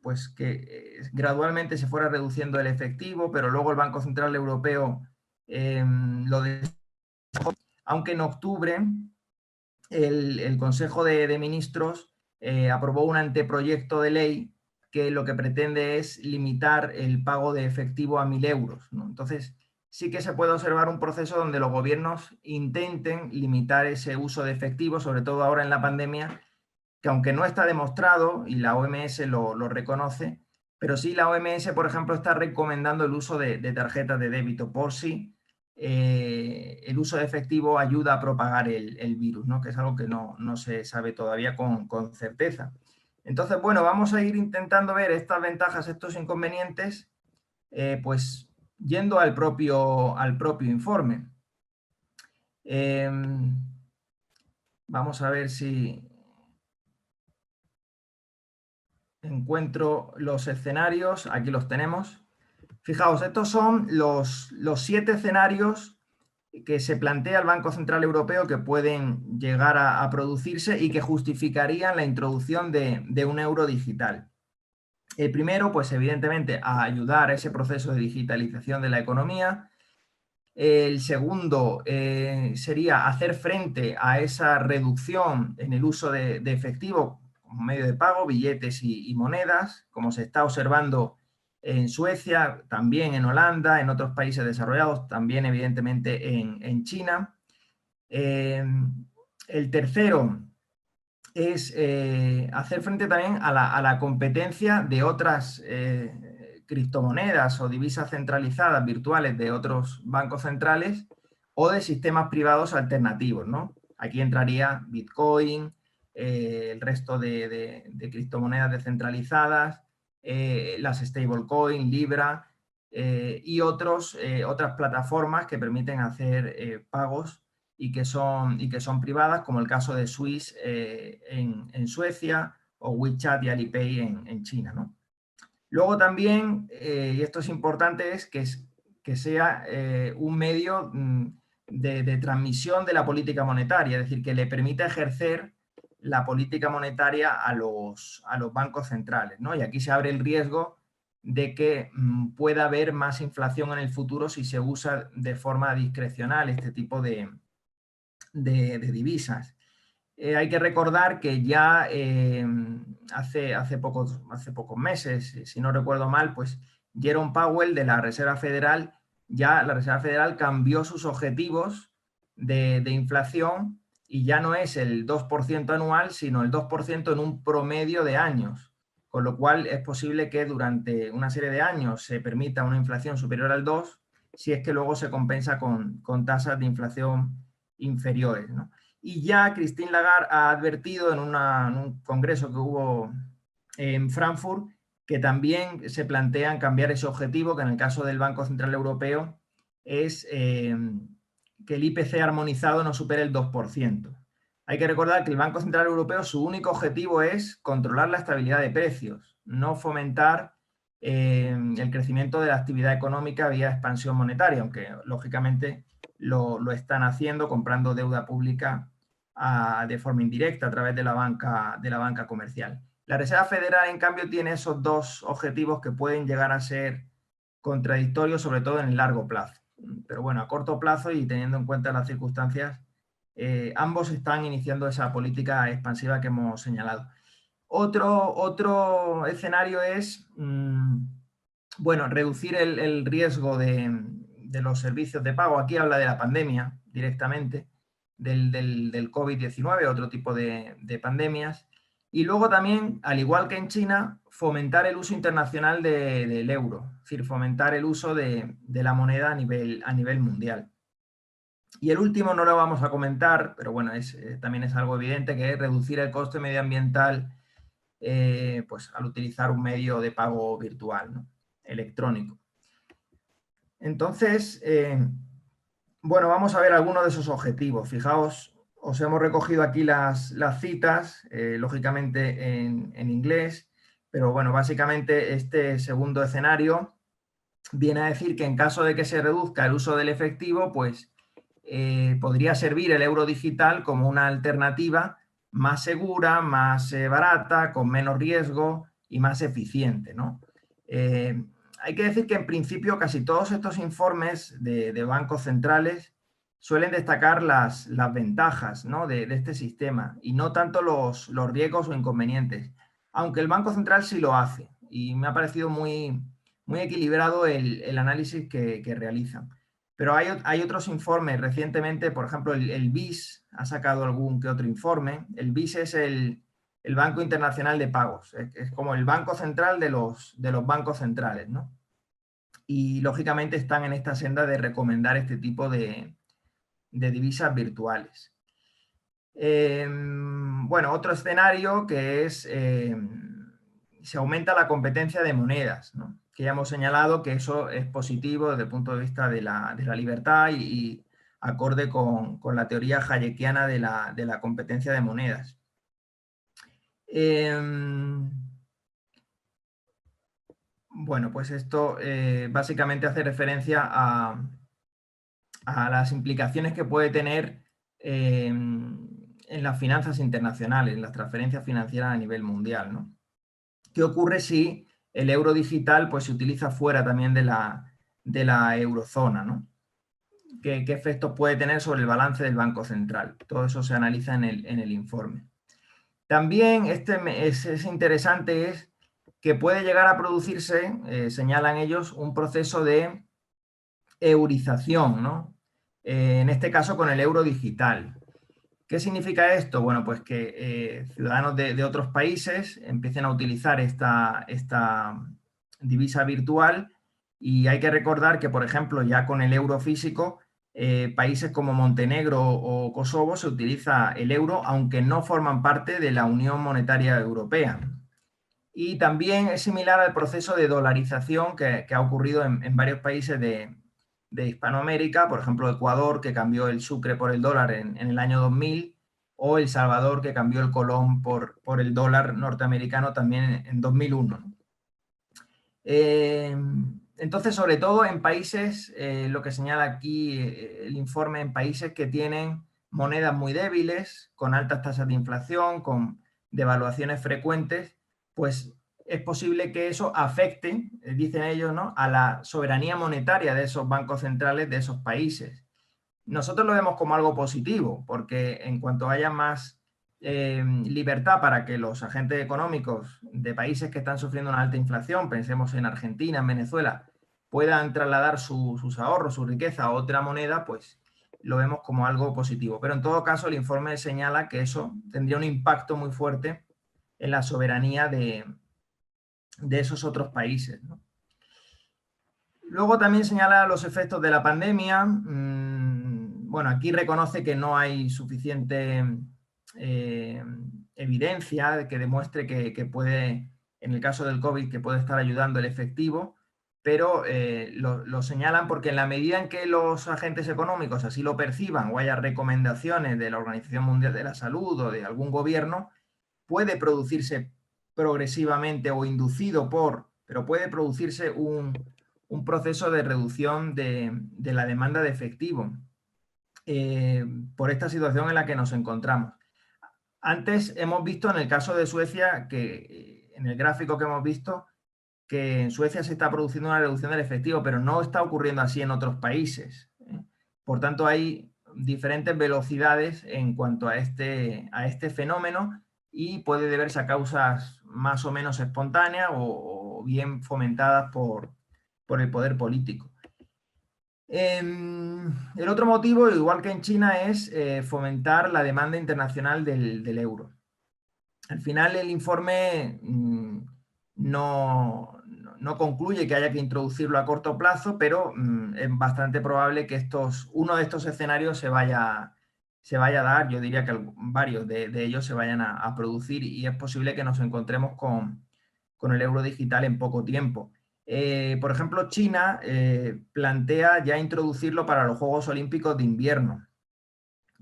pues que gradualmente se fuera reduciendo el efectivo, pero luego el Banco Central Europeo lo dejó, aunque en octubre el Consejo de Ministros aprobó un anteproyecto de ley que lo que pretende es limitar el pago de efectivo a 1.000 euros, ¿no? Entonces, sí que se puede observar un proceso donde los gobiernos intenten limitar ese uso de efectivo, sobre todo ahora en la pandemia, que aunque no está demostrado, y la OMS lo reconoce, pero sí la OMS, por ejemplo, está recomendando el uso de tarjetas de débito por si el uso de efectivo ayuda a propagar el virus, ¿no? Que es algo que no se sabe todavía con certeza. Entonces, bueno, vamos a ir intentando ver estas ventajas, estos inconvenientes, pues yendo al propio informe. Vamos a ver si encuentro los escenarios. Aquí los tenemos. Fijaos, estos son los 7 escenarios que se plantea el Banco Central Europeo que pueden llegar a producirse y que justificarían la introducción de un euro digital. El primero, pues evidentemente, a ayudar a ese proceso de digitalización de la economía. El segundo sería hacer frente a esa reducción en el uso de efectivo como medio de pago, billetes y monedas, como se está observando en Suecia, también en Holanda, en otros países desarrollados, también evidentemente en China. El tercero es hacer frente también a la competencia de otras criptomonedas o divisas centralizadas virtuales de otros bancos centrales o de sistemas privados alternativos, ¿no? Aquí entraría Bitcoin, el resto de criptomonedas descentralizadas, las stablecoin, Libra y otras plataformas que permiten hacer pagos y que son privadas, como el caso de Swiss en Suecia o WeChat y Alipay en China, ¿no? Luego también, y esto es importante, es que sea un medio de transmisión de la política monetaria, es decir, que le permita ejercer la política monetaria a los bancos centrales, ¿no? Y aquí se abre el riesgo de que pueda haber más inflación en el futuro si se usa de forma discrecional este tipo de divisas. Hay que recordar que ya hace pocos meses, si no recuerdo mal, pues Jerome Powell de la Reserva Federal, ya la Reserva Federal cambió sus objetivos de inflación y ya no es el 2% anual, sino el 2% en un promedio de años, con lo cual es posible que durante una serie de años se permita una inflación superior al 2%, si es que luego se compensa con tasas de inflación inferiores, ¿no? Y ya Christine Lagarde ha advertido en un congreso que hubo en Frankfurt que también se plantean cambiar ese objetivo, que en el caso del Banco Central Europeo es que el IPC armonizado no supere el 2%. Hay que recordar que el Banco Central Europeo, su único objetivo es controlar la estabilidad de precios, no fomentar el crecimiento de la actividad económica vía expansión monetaria, aunque lógicamente lo están haciendo comprando deuda pública de forma indirecta a través de la banca comercial. La Reserva Federal, en cambio, tiene esos dos objetivos que pueden llegar a ser contradictorios, sobre todo en el largo plazo. Pero bueno, a corto plazo y teniendo en cuenta las circunstancias, ambos están iniciando esa política expansiva que hemos señalado. Otro escenario es, bueno, reducir el riesgo de los servicios de pago. Aquí habla de la pandemia directamente, del COVID-19, otro tipo de pandemias. Y luego también, al igual que en China, fomentar el uso internacional del euro, es decir, fomentar el uso de la moneda a nivel mundial. Y el último no lo vamos a comentar, pero bueno, también es algo evidente, que es reducir el coste medioambiental pues, al utilizar un medio de pago virtual, ¿no? Electrónico. Entonces, bueno, vamos a ver algunos de esos objetivos. Fijaos, os hemos recogido aquí las citas, lógicamente en inglés, pero bueno, básicamente este segundo escenario viene a decir que en caso de que se reduzca el uso del efectivo, pues podría servir el euro digital como una alternativa más segura, más barata, con menos riesgo y más eficiente, ¿no? Hay que decir que en principio casi todos estos informes de bancos centrales suelen destacar las ventajas, ¿no? de este sistema y no tanto los riesgos o inconvenientes, aunque el Banco Central sí lo hace y me ha parecido muy equilibrado el análisis que realizan. Pero hay otros informes recientemente, por ejemplo, el BIS ha sacado algún que otro informe. El BIS es el Banco Internacional de Pagos, es como el banco central de los bancos centrales, ¿no? Y lógicamente están en esta senda de recomendar este tipo de divisas virtuales. Bueno, otro escenario que es, se aumenta la competencia de monedas, ¿no? Que ya hemos señalado que eso es positivo desde el punto de vista de la libertad y acorde con la teoría hayekiana de la competencia de monedas. Bueno, pues esto básicamente hace referencia a las implicaciones que puede tener en las finanzas internacionales, en las transferencias financieras a nivel mundial, ¿no? ¿Qué ocurre si el euro digital pues se utiliza fuera también de la eurozona, ¿no? ¿Qué efectos puede tener sobre el balance del Banco Central? Todo eso se analiza en el informe. También es interesante es que puede llegar a producirse, señalan ellos, un proceso de eurización, ¿no? En este caso con el euro digital. ¿Qué significa esto? Bueno, pues que ciudadanos de otros países empiecen a utilizar esta divisa virtual, y hay que recordar que, por ejemplo, ya con el euro físico, países como Montenegro o Kosovo se utiliza el euro, aunque no forman parte de la Unión Monetaria Europea. Y también es similar al proceso de dolarización que ha ocurrido en varios países de Hispanoamérica, por ejemplo, Ecuador, que cambió el sucre por el dólar en el año 2000, o El Salvador, que cambió el colón por el dólar norteamericano también en 2001. Entonces, sobre todo en países, lo que señala aquí el informe, en países que tienen monedas muy débiles, con altas tasas de inflación, con devaluaciones frecuentes, pues es posible que eso afecte, dicen ellos, ¿no?, a la soberanía monetaria de esos bancos centrales de esos países. Nosotros lo vemos como algo positivo, porque en cuanto haya más libertad para que los agentes económicos de países que están sufriendo una alta inflación, pensemos en Argentina, en Venezuela, puedan trasladar sus ahorros, su riqueza a otra moneda, pues lo vemos como algo positivo. Pero en todo caso, el informe señala que eso tendría un impacto muy fuerte en la soberanía de esos otros países, ¿no? Luego también señala los efectos de la pandemia. Bueno, aquí reconoce que no hay suficiente evidencia que demuestre que puede, en el caso del COVID, que puede estar ayudando el efectivo, pero lo señalan porque en la medida en que los agentes económicos así lo perciban o haya recomendaciones de la Organización Mundial de la Salud o de algún gobierno, puede producirse progresivamente o inducido pero puede producirse un proceso de reducción de la demanda de efectivo por esta situación en la que nos encontramos. Antes hemos visto en el caso de Suecia, que en el gráfico que hemos visto, que en Suecia se está produciendo una reducción del efectivo, pero no está ocurriendo así en otros países. Por tanto, hay diferentes velocidades en cuanto a este fenómeno, y puede deberse a causas más o menos espontáneas o bien fomentadas por el poder político. El otro motivo, igual que en China, es fomentar la demanda internacional del euro. Al final el informe no concluye que haya que introducirlo a corto plazo, pero es bastante probable que uno de estos escenarios se vaya a dar. Yo diría que varios de ellos se vayan a producir, y es posible que nos encontremos con el euro digital en poco tiempo. Por ejemplo, China plantea ya introducirlo para los Juegos Olímpicos de Invierno,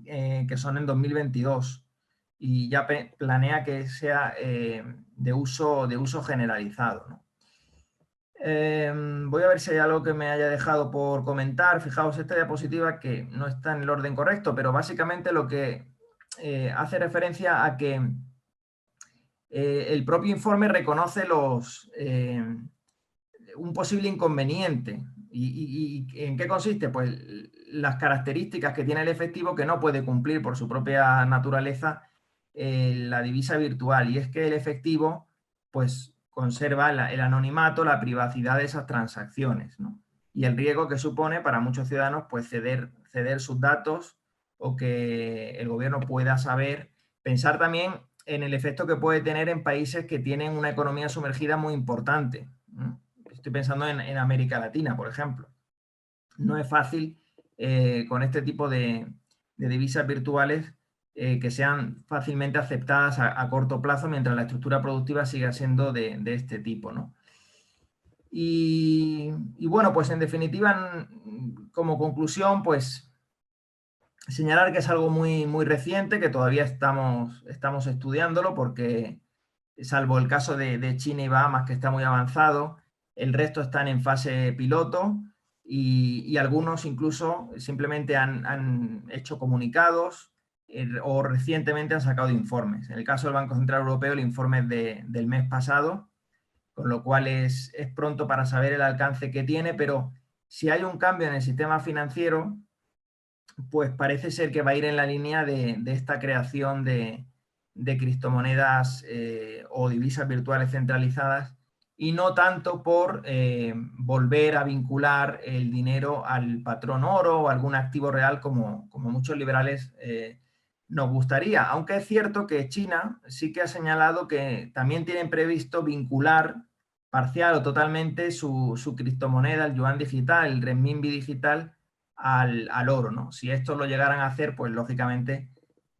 que son en 2022, y ya planea que sea de uso generalizado, ¿no? Voy a ver si hay algo que me haya dejado por comentar. Fijaos, esta diapositiva que no está en el orden correcto, pero básicamente lo que hace referencia a que el propio informe reconoce un posible inconveniente. ¿Y en qué consiste? Pues las características que tiene el efectivo que no puede cumplir por su propia naturaleza la divisa virtual, y es que el efectivo pues conserva el anonimato, la privacidad de esas transacciones, ¿no? Y el riesgo que supone para muchos ciudadanos pues ceder sus datos, o que el gobierno pueda saber. Pensar también en el efecto que puede tener en países que tienen una economía sumergida muy importante, ¿no? Estoy pensando en América Latina, por ejemplo. No es fácil con este tipo de divisas virtuales que sean fácilmente aceptadas a corto plazo, mientras la estructura productiva siga siendo de este tipo, ¿no? Y bueno, pues en definitiva, como conclusión, pues señalar que es algo muy, muy reciente, que todavía estamos estudiándolo, porque salvo el caso de China y Bahamas, que está muy avanzado, el resto están en fase piloto, y algunos incluso simplemente han hecho comunicados o recientemente han sacado informes. En el caso del Banco Central Europeo, el informe es del mes pasado, con lo cual es pronto para saber el alcance que tiene, pero si hay un cambio en el sistema financiero, pues parece ser que va a ir en la línea de esta creación de criptomonedas o divisas virtuales centralizadas, y no tanto por volver a vincular el dinero al patrón oro o algún activo real como muchos liberales nos gustaría. Aunque es cierto que China sí que ha señalado que también tienen previsto vincular parcial o totalmente su criptomoneda, el yuan digital, el renminbi digital, al oro, ¿no? Si esto lo llegaran a hacer, pues lógicamente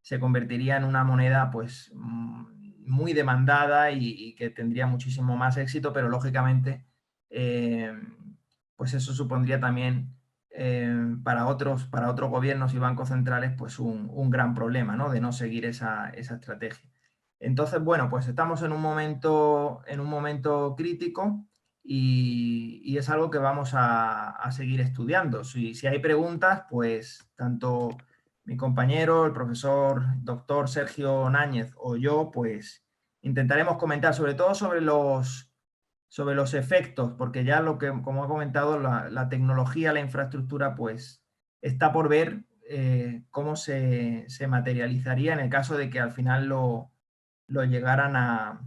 se convertiría en una moneda pues muy demandada y que tendría muchísimo más éxito, pero lógicamente pues eso supondría también para otros gobiernos y bancos centrales pues un gran problema, ¿no? De no seguir esa estrategia. Entonces, bueno, pues estamos en un momento crítico y es algo que vamos a seguir estudiando. Si hay preguntas, pues tanto mi compañero, el profesor doctor Sergio Náñez o yo, pues intentaremos comentar sobre todo sobre los efectos, porque ya como he comentado, la tecnología, la infraestructura, pues está por ver cómo se materializaría en el caso de que al final lo llegaran a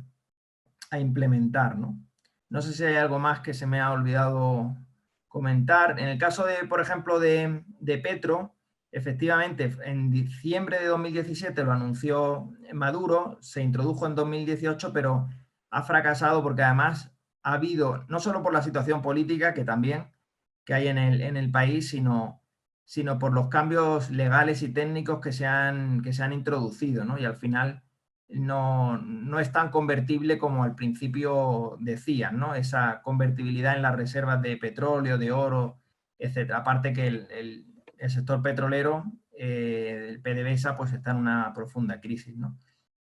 implementar, ¿no? No sé si hay algo más que se me ha olvidado comentar. En el caso por ejemplo, de Petro, efectivamente, en diciembre de 2017 lo anunció Maduro, se introdujo en 2018, pero ha fracasado porque además ha habido, no solo por la situación política que también que hay en el país, sino por los cambios legales y técnicos que se han introducido, ¿no? Y al final no es tan convertible como al principio decían, ¿no? Esa convertibilidad en las reservas de petróleo, de oro, etcétera. Aparte que el sector petrolero, el PDVSA, pues está en una profunda crisis, ¿no?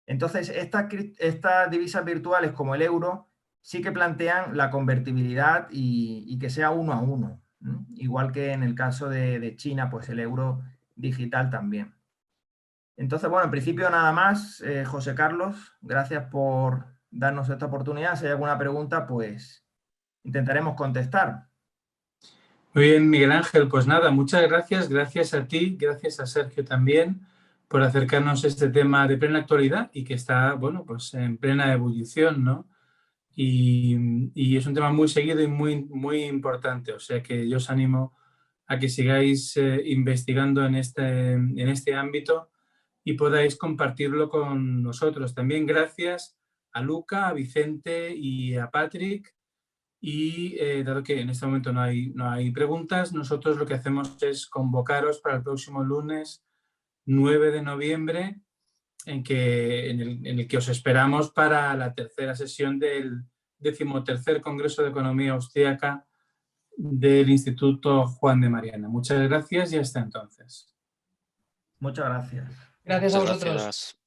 Entonces, estas divisas virtuales como el euro sí que plantean la convertibilidad y que sea 1 a 1, ¿no? Igual que en el caso de China, pues el euro digital también. Entonces, bueno, en principio nada más. José Carlos, gracias por darnos esta oportunidad. Si hay alguna pregunta, pues intentaremos contestar. Muy bien, Miguel Ángel. Pues nada, muchas gracias. Gracias a ti, gracias a Sergio también por acercarnos a este tema de plena actualidad y que está, bueno, pues en plena ebullición, ¿no? Y es un tema muy seguido y muy, muy importante. O sea que yo os animo a que sigáis investigando en este ámbito y podáis compartirlo con nosotros. También gracias a Luca, a Vicente y a Patrick. Y dado que en este momento no hay preguntas, nosotros lo que hacemos es convocaros para el próximo lunes 9 de noviembre, en el que os esperamos para la tercera sesión del 13º Congreso de Economía Austríaca del Instituto Juan de Mariana. Muchas gracias y hasta entonces. Muchas gracias. Gracias a Muchas vosotros. gracias.